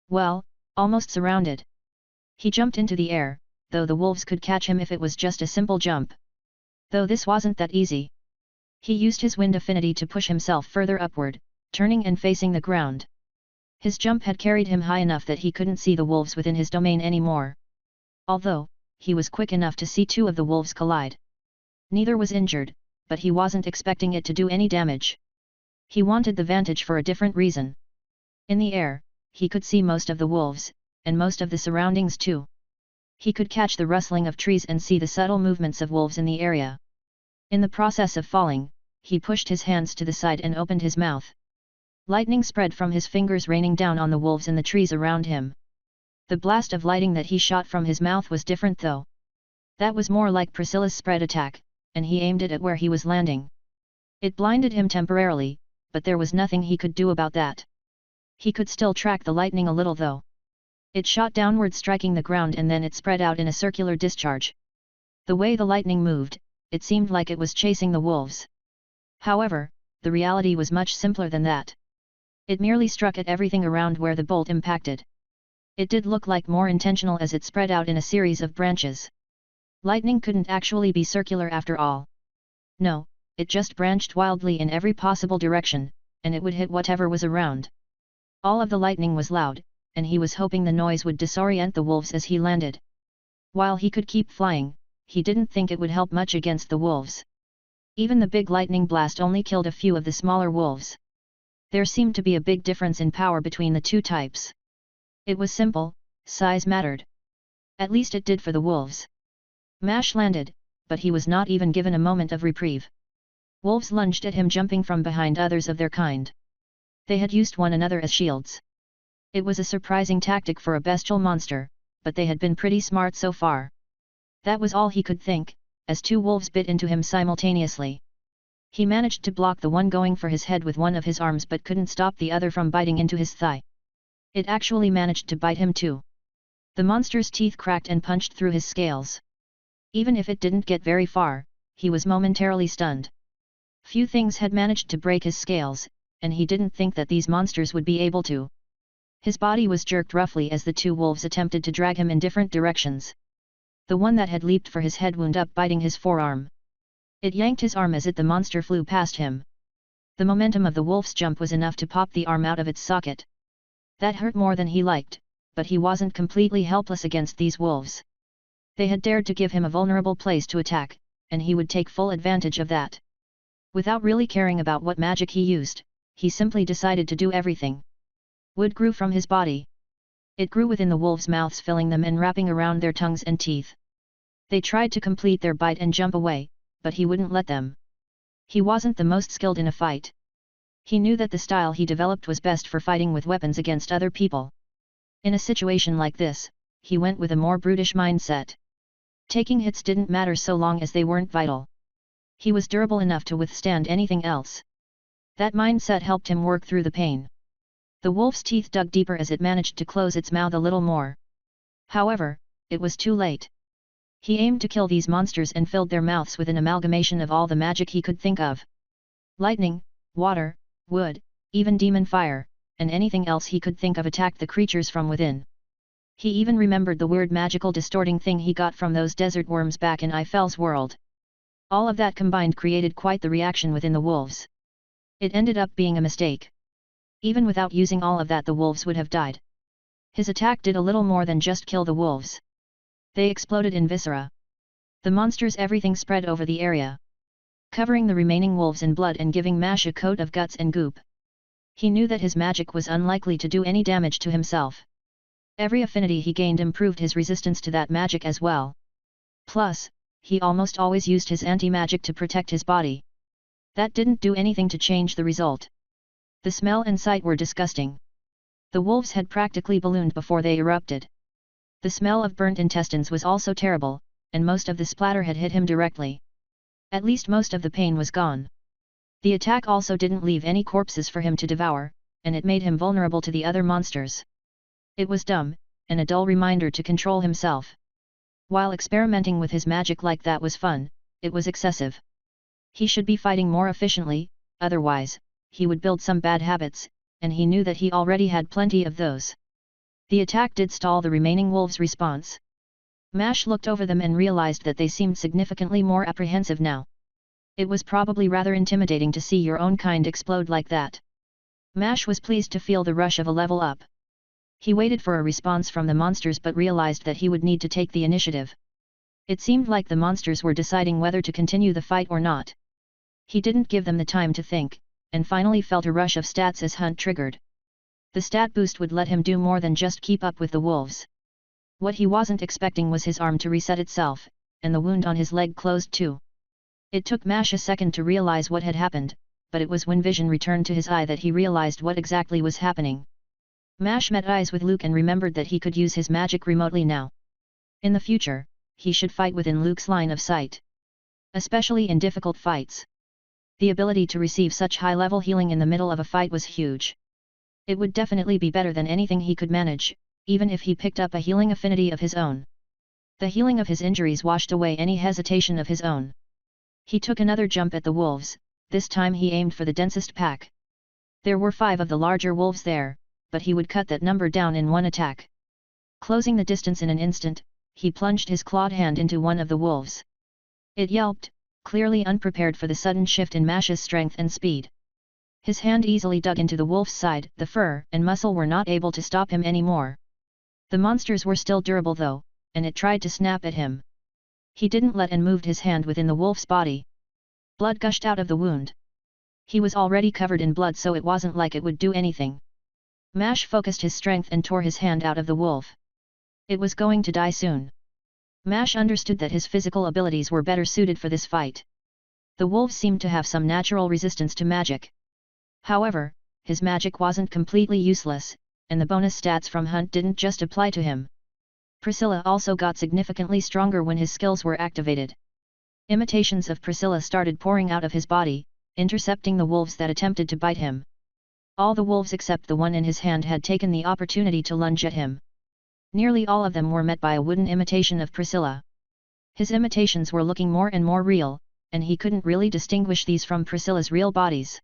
Speaker 1: Well, almost surrounded. He jumped into the air, though the wolves could catch him if it was just a simple jump. Though this wasn't that easy. He used his wind affinity to push himself further upward, turning and facing the ground. His jump had carried him high enough that he couldn't see the wolves within his domain anymore. Although, he was quick enough to see two of the wolves collide. Neither was injured, but he wasn't expecting it to do any damage. He wanted the vantage for a different reason. In the air, he could see most of the wolves, and most of the surroundings too. He could catch the rustling of trees and see the subtle movements of wolves in the area. In the process of falling, he pushed his hands to the side and opened his mouth. Lightning spread from his fingers, raining down on the wolves in the trees around him. The blast of lightning that he shot from his mouth was different though. That was more like Priscilla's spread attack, and he aimed it at where he was landing. It blinded him temporarily, but there was nothing he could do about that. He could still track the lightning a little though. It shot downward, striking the ground, and then it spread out in a circular discharge. The way the lightning moved, it seemed like it was chasing the wolves. However, the reality was much simpler than that. It merely struck at everything around where the bolt impacted. It did look like more intentional as it spread out in a series of branches. Lightning couldn't actually be circular after all. No, it just branched wildly in every possible direction, and it would hit whatever was around. All of the lightning was loud, and he was hoping the noise would disorient the wolves as he landed. While he could keep flying, he didn't think it would help much against the wolves. Even the big lightning blast only killed a few of the smaller wolves. There seemed to be a big difference in power between the two types. It was simple, size mattered. At least it did for the wolves. Mash landed, but he was not even given a moment of reprieve. Wolves lunged at him, jumping from behind others of their kind. They had used one another as shields. It was a surprising tactic for a bestial monster, but they had been pretty smart so far. That was all he could think, as two wolves bit into him simultaneously. He managed to block the one going for his head with one of his arms but couldn't stop the other from biting into his thigh. It actually managed to bite him too. The monster's teeth cracked and punched through his scales. Even if it didn't get very far, he was momentarily stunned. Few things had managed to break his scales, and he didn't think that these monsters would be able to. His body was jerked roughly as the two wolves attempted to drag him in different directions. The one that had leaped for his head wound up biting his forearm. It yanked his arm as the monster flew past him. The momentum of the wolf's jump was enough to pop the arm out of its socket. That hurt more than he liked, but he wasn't completely helpless against these wolves. They had dared to give him a vulnerable place to attack, and he would take full advantage of that. Without really caring about what magic he used, he simply decided to do everything. Wood grew from his body. It grew within the wolves' mouths, filling them and wrapping around their tongues and teeth. They tried to complete their bite and jump away, but he wouldn't let them. He wasn't the most skilled in a fight. He knew that the style he developed was best for fighting with weapons against other people. In a situation like this, he went with a more brutish mindset. Taking hits didn't matter so long as they weren't vital. He was durable enough to withstand anything else. That mindset helped him work through the pain. The wolf's teeth dug deeper as it managed to close its mouth a little more. However, it was too late. He aimed to kill these monsters and filled their mouths with an amalgamation of all the magic he could think of. Lightning, water, wood, even demon fire, and anything else he could think of attacked the creatures from within. He even remembered the weird magical distorting thing he got from those desert worms back in Eifel's world. All of that combined created quite the reaction within the wolves. It ended up being a mistake. Even without using all of that, the wolves would have died. His attack did a little more than just kill the wolves. They exploded in viscera. The monsters' everything spread over the area, covering the remaining wolves in blood and giving Mash a coat of guts and goop. He knew that his magic was unlikely to do any damage to himself. Every affinity he gained improved his resistance to that magic as well. Plus, he almost always used his anti-magic to protect his body. That didn't do anything to change the result. The smell and sight were disgusting. The wolves had practically ballooned before they erupted. The smell of burnt intestines was also terrible, and most of the splatter had hit him directly. At least most of the pain was gone. The attack also didn't leave any corpses for him to devour, and it made him vulnerable to the other monsters. It was dumb, and a dull reminder to control himself. While experimenting with his magic like that was fun, it was excessive. He should be fighting more efficiently, otherwise, he would build some bad habits, and he knew that he already had plenty of those. The attack did stall the remaining wolves' response. Mash looked over them and realized that they seemed significantly more apprehensive now. It was probably rather intimidating to see your own kind explode like that. Mash was pleased to feel the rush of a level up. He waited for a response from the monsters but realized that he would need to take the initiative. It seemed like the monsters were deciding whether to continue the fight or not. He didn't give them the time to think, and finally felt a rush of stats as Hunt triggered. The stat boost would let him do more than just keep up with the wolves. What he wasn't expecting was his arm to reset itself, and the wound on his leg closed too. It took Mash a second to realize what had happened, but it was when vision returned to his eye that he realized what exactly was happening. Mash met eyes with Luke and remembered that he could use his magic remotely now. In the future, he should fight within Luke's line of sight. Especially in difficult fights. The ability to receive such high-level healing in the middle of a fight was huge. It would definitely be better than anything he could manage, even if he picked up a healing affinity of his own. The healing of his injuries washed away any hesitation of his own. He took another jump at the wolves, this time he aimed for the densest pack. There were 5 of the larger wolves there, but he would cut that number down in one attack. Closing the distance in an instant, he plunged his clawed hand into one of the wolves. It yelped, clearly unprepared for the sudden shift in Mash's strength and speed. His hand easily dug into the wolf's side. The fur and muscle were not able to stop him anymore. The monsters were still durable though, and it tried to snap at him. He didn't let and moved his hand within the wolf's body. Blood gushed out of the wound. He was already covered in blood, so it wasn't like it would do anything. Mash focused his strength and tore his hand out of the wolf. It was going to die soon. Mash understood that his physical abilities were better suited for this fight. The wolves seemed to have some natural resistance to magic. However, his magic wasn't completely useless, and the bonus stats from Hunt didn't just apply to him. Priscilla also got significantly stronger when his skills were activated. Imitations of Priscilla started pouring out of his body, intercepting the wolves that attempted to bite him. All the wolves except the one in his hand had taken the opportunity to lunge at him. Nearly all of them were met by a wooden imitation of Priscilla. His imitations were looking more and more real, and he couldn't really distinguish these from Priscilla's real bodies.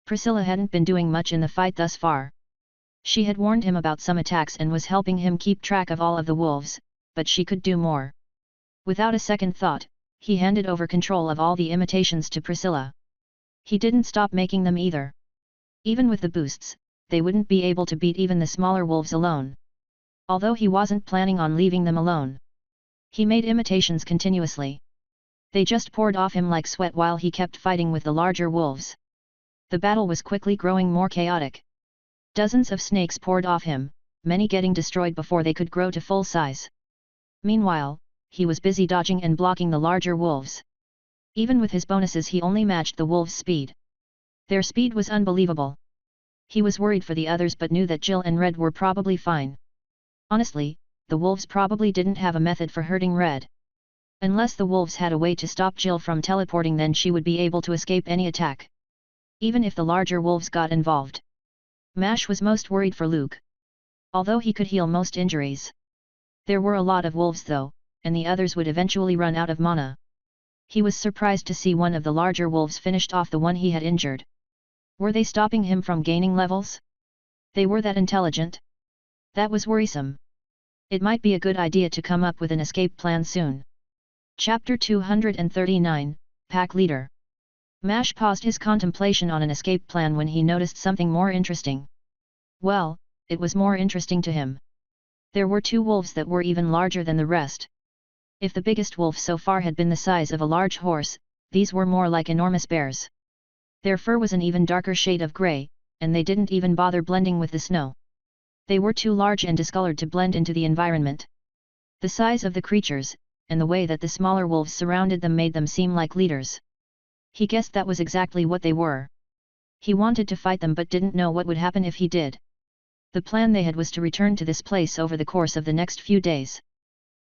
Speaker 1: Priscilla hadn't been doing much in the fight thus far. She had warned him about some attacks and was helping him keep track of all of the wolves, but she could do more. Without a second thought, he handed over control of all the imitations to Priscilla. He didn't stop making them either. Even with the boosts, they wouldn't be able to beat even the smaller wolves alone. Although he wasn't planning on leaving them alone. He made imitations continuously. They just poured off him like sweat while he kept fighting with the larger wolves. The battle was quickly growing more chaotic. Dozens of snakes poured off him, many getting destroyed before they could grow to full size. Meanwhile, he was busy dodging and blocking the larger wolves. Even with his bonuses, he only matched the wolves' speed. Their speed was unbelievable. He was worried for the others but knew that Jill and Red were probably fine. Honestly, the wolves probably didn't have a method for hurting Red. Unless the wolves had a way to stop Jill from teleporting, then she would be able to escape any attack. Even if the larger wolves got involved. Mash was most worried for Luke. Although he could heal most injuries. There were a lot of wolves though, and the others would eventually run out of mana. He was surprised to see one of the larger wolves finished off the one he had injured. Were they stopping him from gaining levels? They were that intelligent? That was worrisome. It might be a good idea to come up with an escape plan soon. Chapter 239, Pack Leader. Mash paused his contemplation on an escape plan when he noticed something more interesting. Well, it was more interesting to him. There were 2 wolves that were even larger than the rest. If the biggest wolf so far had been the size of a large horse, these were more like enormous bears. Their fur was an even darker shade of grey, and they didn't even bother blending with the snow. They were too large and discolored to blend into the environment. The size of the creatures, and the way that the smaller wolves surrounded them made them seem like leaders. He guessed that was exactly what they were. He wanted to fight them but didn't know what would happen if he did. The plan they had was to return to this place over the course of the next few days.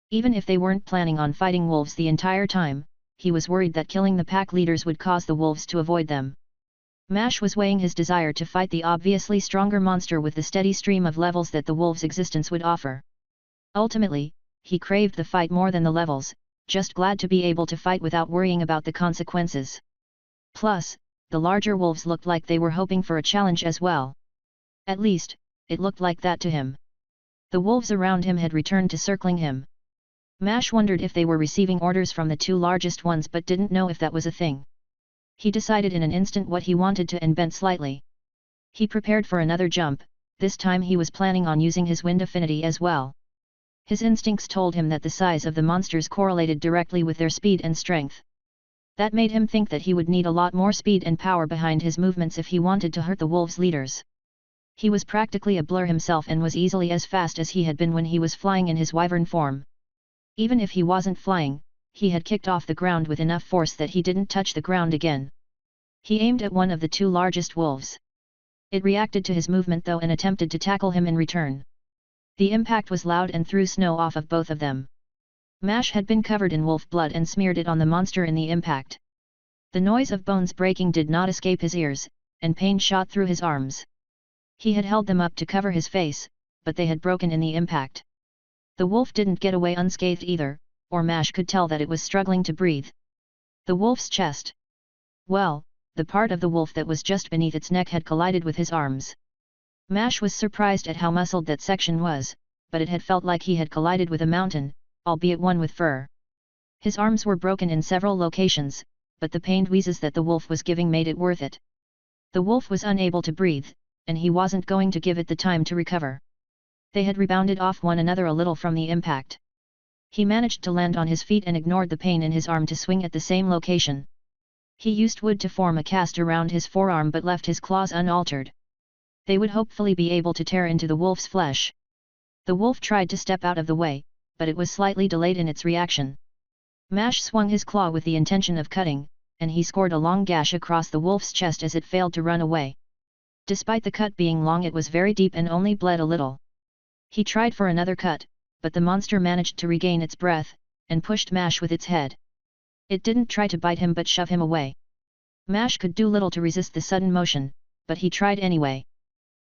Speaker 1: Even if they weren't planning on fighting wolves the entire time, he was worried that killing the pack leaders would cause the wolves to avoid them. Mash was weighing his desire to fight the obviously stronger monster with the steady stream of levels that the wolves' existence would offer. Ultimately, he craved the fight more than the levels, just glad to be able to fight without worrying about the consequences. Plus, the larger wolves looked like they were hoping for a challenge as well. At least, it looked like that to him. The wolves around him had returned to circling him. Mash wondered if they were receiving orders from the 2 largest ones but didn't know if that was a thing. He decided in an instant what he wanted to and bent slightly. He prepared for another jump, this time he was planning on using his wind affinity as well. His instincts told him that the size of the monsters correlated directly with their speed and strength. That made him think that he would need a lot more speed and power behind his movements if he wanted to hurt the wolves' leaders. He was practically a blur himself and was easily as fast as he had been when he was flying in his wyvern form. Even if he wasn't flying, he had kicked off the ground with enough force that he didn't touch the ground again. He aimed at one of the 2 largest wolves. It reacted to his movement though and attempted to tackle him in return. The impact was loud and threw snow off of both of them. Mash had been covered in wolf blood and smeared it on the monster in the impact. The noise of bones breaking did not escape his ears, and pain shot through his arms. He had held them up to cover his face, but they had broken in the impact. The wolf didn't get away unscathed either, or Mash could tell that it was struggling to breathe. The wolf's chest. Well, the part of the wolf that was just beneath its neck had collided with his arms. Mash was surprised at how muscled that section was, but it had felt like he had collided with a mountain, albeit one with fur. His arms were broken in several locations, but the pained wheezes that the wolf was giving made it worth it. The wolf was unable to breathe, and he wasn't going to give it the time to recover. They had rebounded off one another a little from the impact. He managed to land on his feet and ignored the pain in his arm to swing at the same location. He used wood to form a cast around his forearm but left his claws unaltered. They would hopefully be able to tear into the wolf's flesh. The wolf tried to step out of the way, but it was slightly delayed in its reaction. Mash swung his claw with the intention of cutting, and he scored a long gash across the wolf's chest as it failed to run away. Despite the cut being long, it was very deep and only bled a little. He tried for another cut, but the monster managed to regain its breath, and pushed Mash with its head. It didn't try to bite him but shove him away. Mash could do little to resist the sudden motion, but he tried anyway.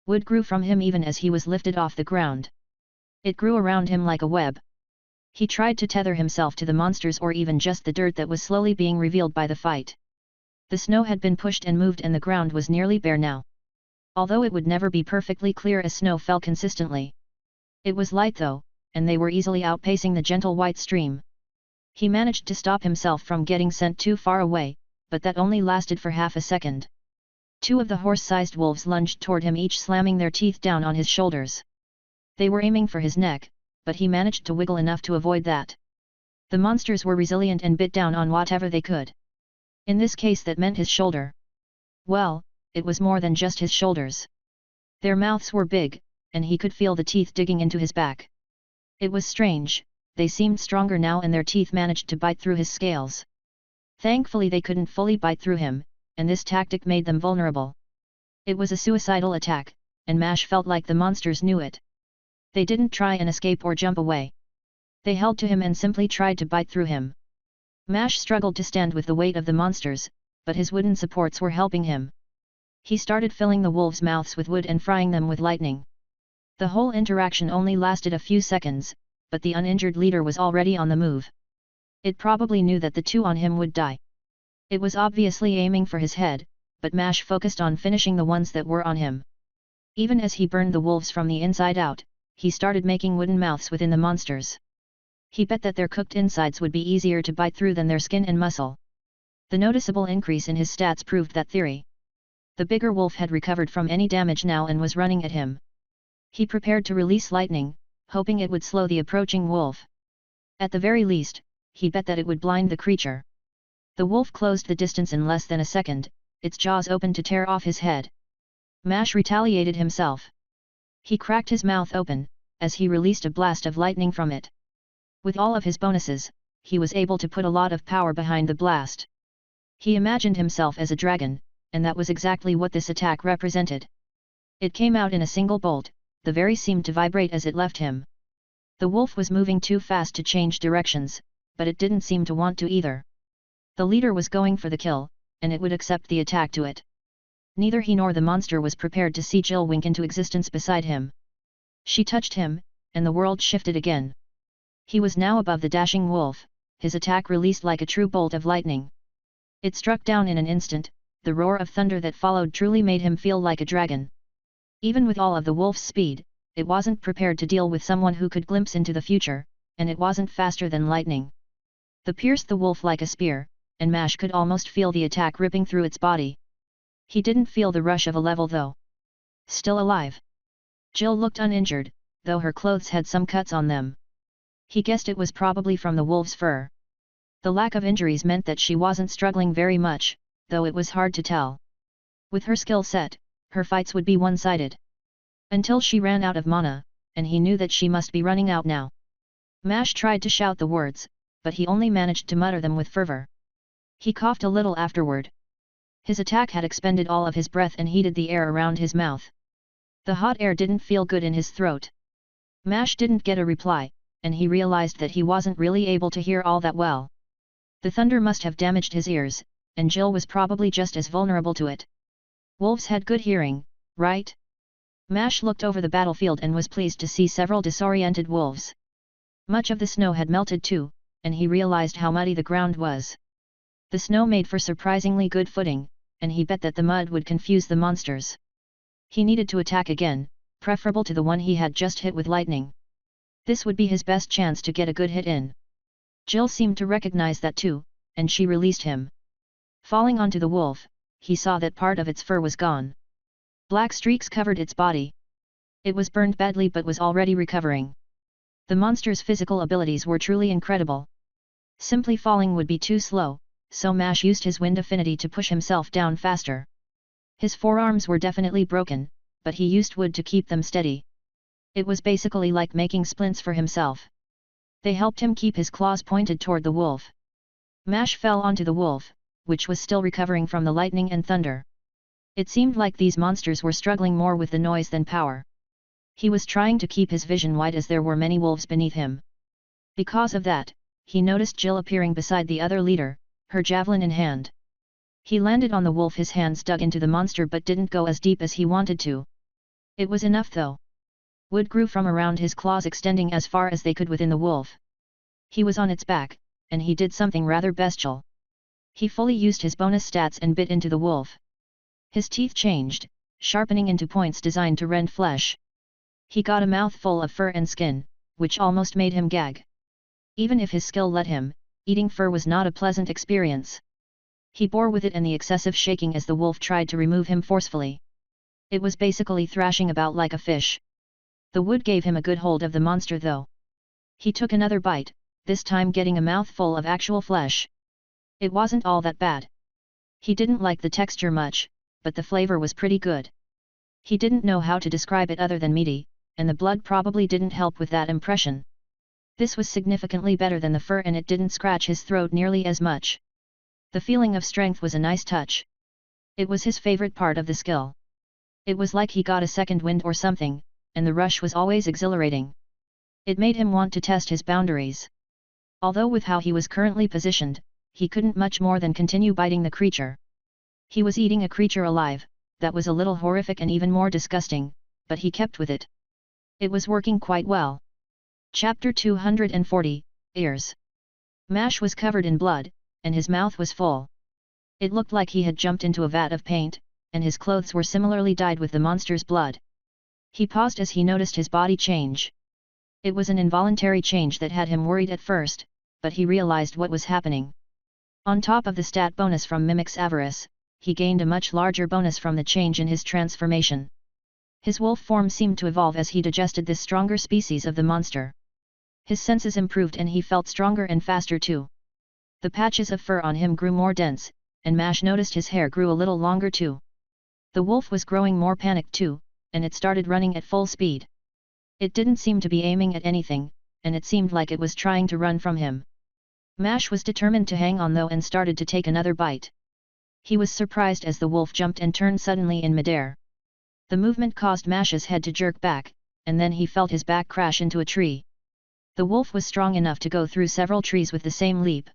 Speaker 1: Wood grew from him even as he was lifted off the ground. It grew around him like a web. He tried to tether himself to the monsters or even just the dirt that was slowly being revealed by the fight. The snow had been pushed and moved and the ground was nearly bare now. Although it would never be perfectly clear as snow fell consistently. It was light though, and they were easily outpacing the gentle white stream. He managed to stop himself from getting sent too far away, but that only lasted for half a second. Two of the horse-sized wolves lunged toward him, each slamming their teeth down on his shoulders. They were aiming for his neck, but he managed to wiggle enough to avoid that. The monsters were resilient and bit down on whatever they could. In this case that meant his shoulder. Well, it was more than just his shoulders. Their mouths were big, and he could feel the teeth digging into his back. It was strange, they seemed stronger now and their teeth managed to bite through his scales. Thankfully they couldn't fully bite through him, and this tactic made them vulnerable. It was a suicidal attack, and Mash felt like the monsters knew it. They didn't try and escape or jump away. They held to him and simply tried to bite through him. Mash struggled to stand with the weight of the monsters, but his wooden supports were helping him. He started filling the wolves' mouths with wood and frying them with lightning. The whole interaction only lasted a few seconds, but the uninjured leader was already on the move. It probably knew that the two on him would die. It was obviously aiming for his head, but Mash focused on finishing the ones that were on him. Even as he burned the wolves from the inside out, he started making wooden mouths within the monsters. He bet that their cooked insides would be easier to bite through than their skin and muscle. The noticeable increase in his stats proved that theory. The bigger wolf had recovered from any damage now and was running at him. He prepared to release lightning, hoping it would slow the approaching wolf. At the very least, he bet that it would blind the creature. The wolf closed the distance in less than a second, its jaws opened to tear off his head. Mash retaliated himself. He cracked his mouth open, as he released a blast of lightning from it. With all of his bonuses, he was able to put a lot of power behind the blast. He imagined himself as a dragon, and that was exactly what this attack represented. It came out in a single bolt, the very seemed to vibrate as it left him. The wolf was moving too fast to change directions, but it didn't seem to want to either. The leader was going for the kill, and it would accept the attack to it. Neither he nor the monster was prepared to see Jill wink into existence beside him. She touched him, and the world shifted again. He was now above the dashing wolf, his attack released like a true bolt of lightning. It struck down in an instant, the roar of thunder that followed truly made him feel like a dragon. Even with all of the wolf's speed, it wasn't prepared to deal with someone who could glimpse into the future, and it wasn't faster than lightning. The pierced the wolf like a spear, and Mash could almost feel the attack ripping through its body. He didn't feel the rush of a level though. Still alive. Jill looked uninjured, though her clothes had some cuts on them. He guessed it was probably from the wolf's fur. The lack of injuries meant that she wasn't struggling very much, though it was hard to tell. With her skill set, her fights would be one-sided. Until she ran out of mana, and he knew that she must be running out now. Mash tried to shout the words, but he only managed to mutter them with fervor. He coughed a little afterward. His attack had expended all of his breath and heated the air around his mouth. The hot air didn't feel good in his throat. Mash didn't get a reply, and he realized that he wasn't really able to hear all that well. The thunder must have damaged his ears, and Jill was probably just as vulnerable to it. Wolves had good hearing, right? Mash looked over the battlefield and was pleased to see several disoriented wolves. Much of the snow had melted too, and he realized how muddy the ground was. The snow made for surprisingly good footing, and he bet that the mud would confuse the monsters. He needed to attack again, preferable to the one he had just hit with lightning. This would be his best chance to get a good hit in. Jill seemed to recognize that too, and she released him. Falling onto the wolf, he saw that part of its fur was gone. Black streaks covered its body. It was burned badly but was already recovering. The monster's physical abilities were truly incredible. Simply falling would be too slow, so Mash used his wind affinity to push himself down faster. His forearms were definitely broken, but he used wood to keep them steady. It was basically like making splints for himself. They helped him keep his claws pointed toward the wolf. Mash fell onto the wolf, which was still recovering from the lightning and thunder. It seemed like these monsters were struggling more with the noise than power. He was trying to keep his vision wide as there were many wolves beneath him. Because of that, he noticed Jill appearing beside the other leader, her javelin in hand. He landed on the wolf, his hands dug into the monster but didn't go as deep as he wanted to. It was enough though. Wood grew from around his claws, extending as far as they could within the wolf. He was on its back, and he did something rather bestial. He fully used his bonus stats and bit into the wolf. His teeth changed, sharpening into points designed to rend flesh. He got a mouthful of fur and skin, which almost made him gag. Even if his skill let him, eating fur was not a pleasant experience. He bore with it and the excessive shaking as the wolf tried to remove him forcefully. It was basically thrashing about like a fish. The wood gave him a good hold of the monster though. He took another bite, this time getting a mouthful of actual flesh. It wasn't all that bad. He didn't like the texture much, but the flavor was pretty good. He didn't know how to describe it other than meaty, and the blood probably didn't help with that impression. This was significantly better than the fur and it didn't scratch his throat nearly as much. The feeling of strength was a nice touch. It was his favorite part of the skill. It was like he got a second wind or something, and the rush was always exhilarating. It made him want to test his boundaries. Although with how he was currently positioned, he couldn't much more than continue biting the creature. He was eating a creature alive, that was a little horrific and even more disgusting, but he kept with it. It was working quite well. Chapter 240, Ears. Mash was covered in blood, and his mouth was full. It looked like he had jumped into a vat of paint, and his clothes were similarly dyed with the monster's blood. He paused as he noticed his body change. It was an involuntary change that had him worried at first, but he realized what was happening. On top of the stat bonus from Mimic's Avarice, he gained a much larger bonus from the change in his transformation. His wolf form seemed to evolve as he digested this stronger species of the monster. His senses improved and he felt stronger and faster too. The patches of fur on him grew more dense, and Mash noticed his hair grew a little longer too. The wolf was growing more panicked too, and it started running at full speed. It didn't seem to be aiming at anything, and it seemed like it was trying to run from him. Mash was determined to hang on though and started to take another bite. He was surprised as the wolf jumped and turned suddenly in midair. The movement caused Mash's head to jerk back, and then he felt his back crash into a tree. The wolf was strong enough to go through several trees with the same leap.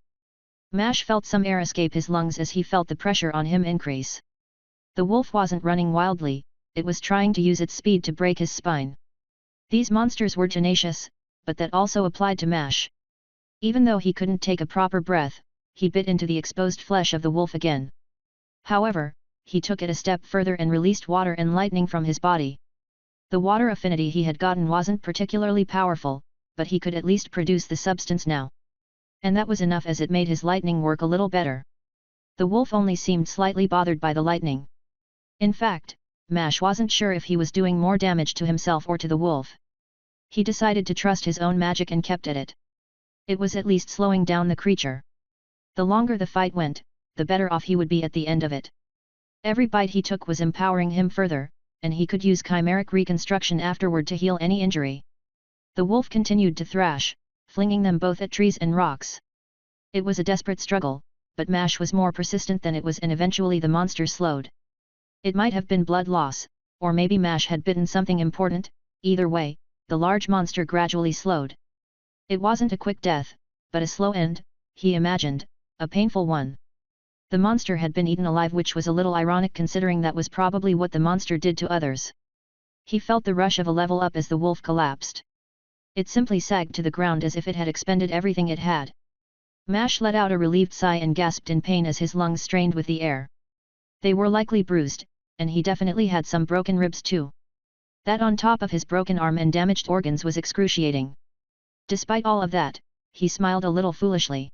Speaker 1: Mash felt some air escape his lungs as he felt the pressure on him increase. The wolf wasn't running wildly, it was trying to use its speed to break his spine. These monsters were tenacious, but that also applied to Mash. Even though he couldn't take a proper breath, he bit into the exposed flesh of the wolf again. However, he took it a step further and released water and lightning from his body. The water affinity he had gotten wasn't particularly powerful, but he could at least produce the substance now. And that was enough as it made his lightning work a little better. The wolf only seemed slightly bothered by the lightning. In fact, Mash wasn't sure if he was doing more damage to himself or to the wolf. He decided to trust his own magic and kept at it. It was at least slowing down the creature. The longer the fight went, the better off he would be at the end of it. Every bite he took was empowering him further, and he could use chimeric reconstruction afterward to heal any injury. The wolf continued to thrash, flinging them both at trees and rocks. It was a desperate struggle, but Mash was more persistent than it was and eventually the monster slowed. It might have been blood loss, or maybe Mash had bitten something important, either way, the large monster gradually slowed. It wasn't a quick death, but a slow end, he imagined, a painful one. The monster had been eaten alive, which was a little ironic considering that was probably what the monster did to others. He felt the rush of a level up as the wolf collapsed. It simply sagged to the ground as if it had expended everything it had. Mash let out a relieved sigh and gasped in pain as his lungs strained with the air. They were likely bruised, and he definitely had some broken ribs too. That on top of his broken arm and damaged organs was excruciating. Despite all of that, he smiled a little foolishly.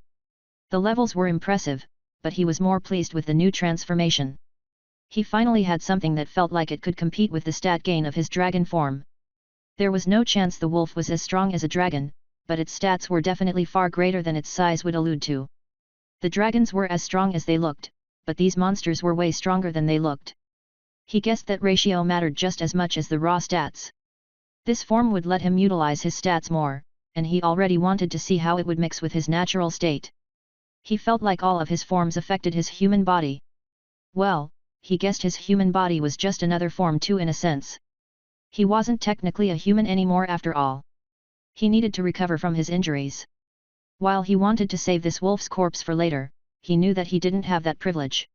Speaker 1: The levels were impressive, but he was more pleased with the new transformation. He finally had something that felt like it could compete with the stat gain of his dragon form. There was no chance the wolf was as strong as a dragon, but its stats were definitely far greater than its size would allude to. The dragons were as strong as they looked, but these monsters were way stronger than they looked. He guessed that ratio mattered just as much as the raw stats. This form would let him utilize his stats more, and he already wanted to see how it would mix with his natural state. He felt like all of his forms affected his human body. Well, he guessed his human body was just another form too in a sense. He wasn't technically a human anymore after all. He needed to recover from his injuries. While he wanted to save this wolf's corpse for later, he knew that he didn't have that privilege.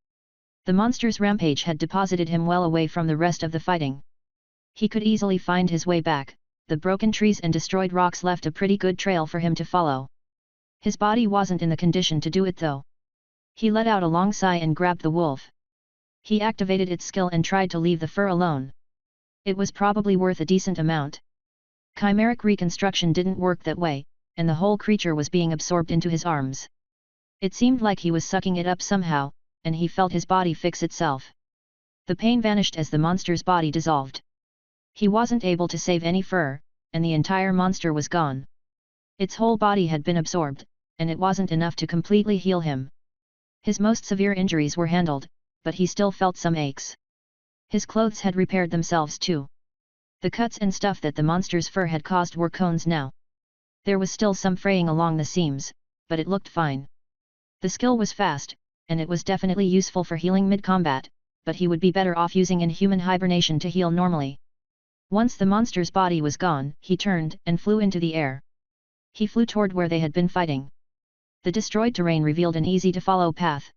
Speaker 1: The monster's rampage had deposited him well away from the rest of the fighting. He could easily find his way back. The broken trees and destroyed rocks left a pretty good trail for him to follow. His body wasn't in the condition to do it though. He let out a long sigh and grabbed the wolf. He activated its skill and tried to leave the fur alone. It was probably worth a decent amount. Chimeric reconstruction didn't work that way, and the whole creature was being absorbed into his arms. It seemed like he was sucking it up somehow, and he felt his body fix itself. The pain vanished as the monster's body dissolved. He wasn't able to save any fur, and the entire monster was gone. Its whole body had been absorbed, and it wasn't enough to completely heal him. His most severe injuries were handled, but he still felt some aches. His clothes had repaired themselves too. The cuts and stuff that the monster's fur had caused were cones now. There was still some fraying along the seams, but it looked fine. The skill was fast, and it was definitely useful for healing mid-combat, but he would be better off using inhuman hibernation to heal normally. Once the monster's body was gone, he turned and flew into the air. He flew toward where they had been fighting. The destroyed terrain revealed an easy-to-follow path.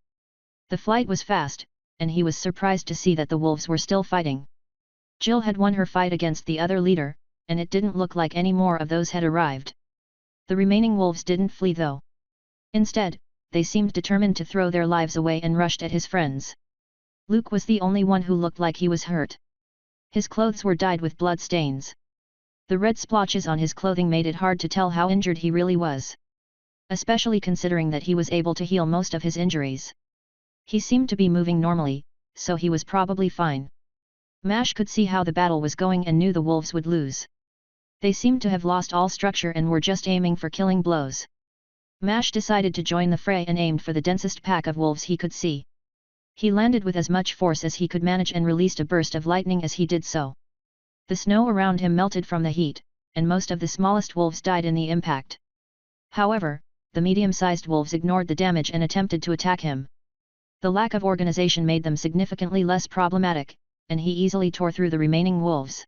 Speaker 1: The flight was fast, and he was surprised to see that the wolves were still fighting. Jill had won her fight against the other leader, and it didn't look like any more of those had arrived. The remaining wolves didn't flee though. Instead, they seemed determined to throw their lives away and rushed at his friends. Luke was the only one who looked like he was hurt. His clothes were dyed with blood stains. The red splotches on his clothing made it hard to tell how injured he really was. Especially considering that he was able to heal most of his injuries. He seemed to be moving normally, so he was probably fine. Mash could see how the battle was going and knew the wolves would lose. They seemed to have lost all structure and were just aiming for killing blows. Mash decided to join the fray and aimed for the densest pack of wolves he could see. He landed with as much force as he could manage and released a burst of lightning as he did so. The snow around him melted from the heat, and most of the smallest wolves died in the impact. However, the medium-sized wolves ignored the damage and attempted to attack him. The lack of organization made them significantly less problematic, and he easily tore through the remaining wolves.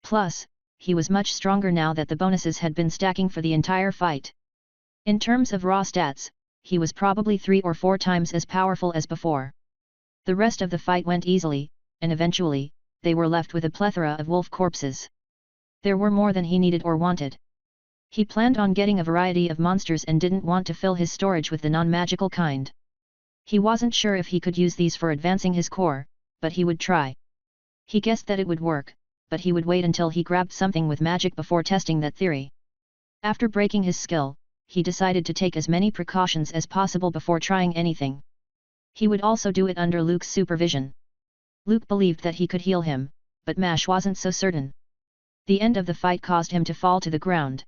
Speaker 1: Plus, he was much stronger now that the bonuses had been stacking for the entire fight. In terms of raw stats, he was probably 3 or 4 times as powerful as before. The rest of the fight went easily, and eventually, they were left with a plethora of wolf corpses. There were more than he needed or wanted. He planned on getting a variety of monsters and didn't want to fill his storage with the non-magical kind. He wasn't sure if he could use these for advancing his core, but he would try. He guessed that it would work, but he would wait until he grabbed something with magic before testing that theory. After breaking his skill, he decided to take as many precautions as possible before trying anything. He would also do it under Luke's supervision. Luke believed that he could heal him, but Mash wasn't so certain. The end of the fight caused him to fall to the ground.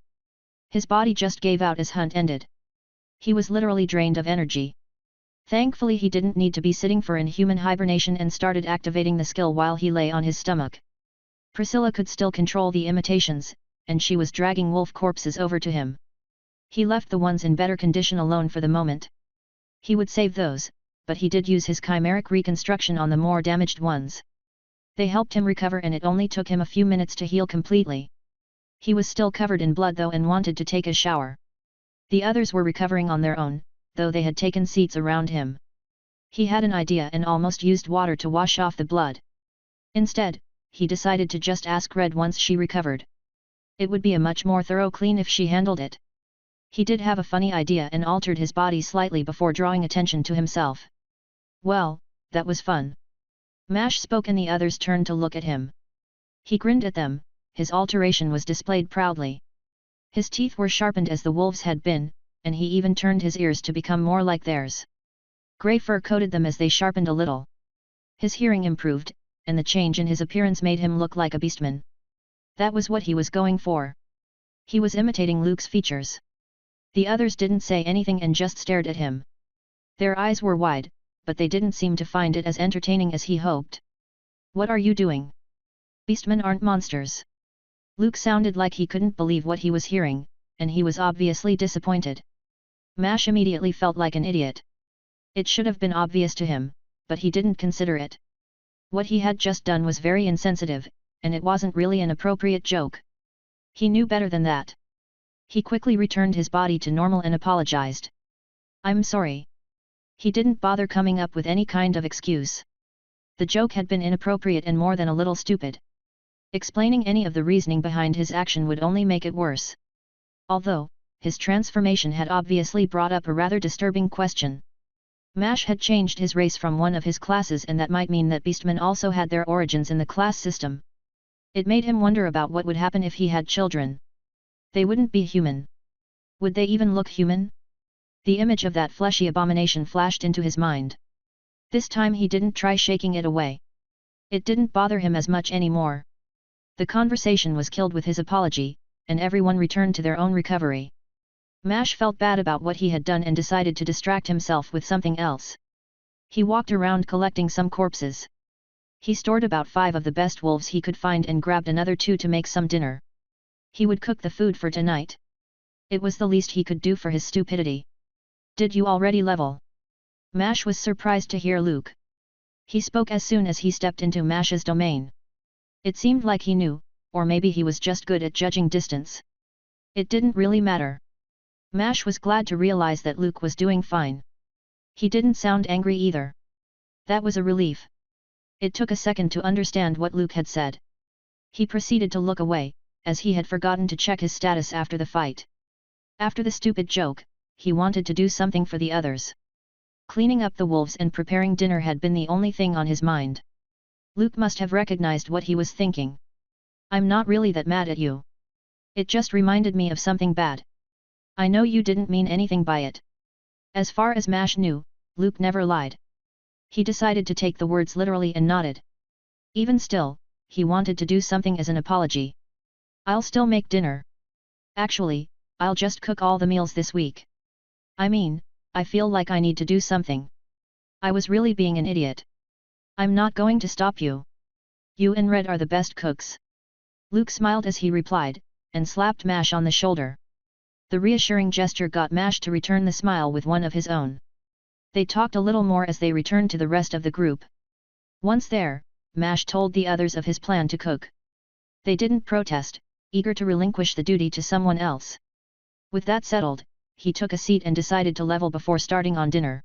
Speaker 1: His body just gave out as Hunt ended. He was literally drained of energy. Thankfully he didn't need to be sitting for inhuman hibernation and started activating the skill while he lay on his stomach. Priscilla could still control the imitations, and she was dragging wolf corpses over to him. He left the ones in better condition alone for the moment. He would save those, but he did use his chimeric reconstruction on the more damaged ones. They helped him recover and it only took him a few minutes to heal completely. He was still covered in blood though and wanted to take a shower. The others were recovering on their own, though they had taken seats around him. He had an idea and almost used water to wash off the blood. Instead, he decided to just ask Red once she recovered. It would be a much more thorough clean if she handled it. He did have a funny idea and altered his body slightly before drawing attention to himself. Well, that was fun. Mash spoke and the others turned to look at him. He grinned at them, his alteration was displayed proudly. His teeth were sharpened as the wolves had been, and he even turned his ears to become more like theirs. Grey fur coated them as they sharpened a little. His hearing improved, and the change in his appearance made him look like a beastman. That was what he was going for. He was imitating Luke's features. The others didn't say anything and just stared at him. Their eyes were wide, but they didn't seem to find it as entertaining as he hoped. What are you doing? Beastmen aren't monsters. Luke sounded like he couldn't believe what he was hearing, and he was obviously disappointed. Mash immediately felt like an idiot. It should have been obvious to him, but he didn't consider it. What he had just done was very insensitive, and it wasn't really an appropriate joke. He knew better than that. He quickly returned his body to normal and apologized. I'm sorry. He didn't bother coming up with any kind of excuse. The joke had been inappropriate and more than a little stupid. Explaining any of the reasoning behind his action would only make it worse. Although, his transformation had obviously brought up a rather disturbing question. Mash had changed his race from one of his classes, and that might mean that beastmen also had their origins in the class system. It made him wonder about what would happen if he had children. They wouldn't be human. Would they even look human? The image of that fleshy abomination flashed into his mind. This time he didn't try shaking it away. It didn't bother him as much anymore. The conversation was killed with his apology, and everyone returned to their own recovery. Mash felt bad about what he had done and decided to distract himself with something else. He walked around collecting some corpses. He stored about 5 of the best wolves he could find and grabbed another 2 to make some dinner. He would cook the food for tonight. It was the least he could do for his stupidity. Did you already level? Mash was surprised to hear Luke. He spoke as soon as he stepped into Mash's domain. It seemed like he knew, or maybe he was just good at judging distance. It didn't really matter. Mash was glad to realize that Luke was doing fine. He didn't sound angry either. That was a relief. It took a second to understand what Luke had said. He proceeded to look away, as he had forgotten to check his status after the fight. After the stupid joke, he wanted to do something for the others. Cleaning up the wolves and preparing dinner had been the only thing on his mind. Luke must have recognized what he was thinking. I'm not really that mad at you. It just reminded me of something bad. I know you didn't mean anything by it. As far as Mash knew, Luke never lied. He decided to take the words literally and nodded. Even still, he wanted to do something as an apology. I'll still make dinner. Actually, I'll just cook all the meals this week. I mean, I feel like I need to do something. I was really being an idiot. I'm not going to stop you. You and Red are the best cooks. Luke smiled as he replied, and slapped Mash on the shoulder. The reassuring gesture got Mash to return the smile with one of his own. They talked a little more as they returned to the rest of the group. Once there, Mash told the others of his plan to cook. They didn't protest, eager to relinquish the duty to someone else. With that settled, he took a seat and decided to level before starting on dinner.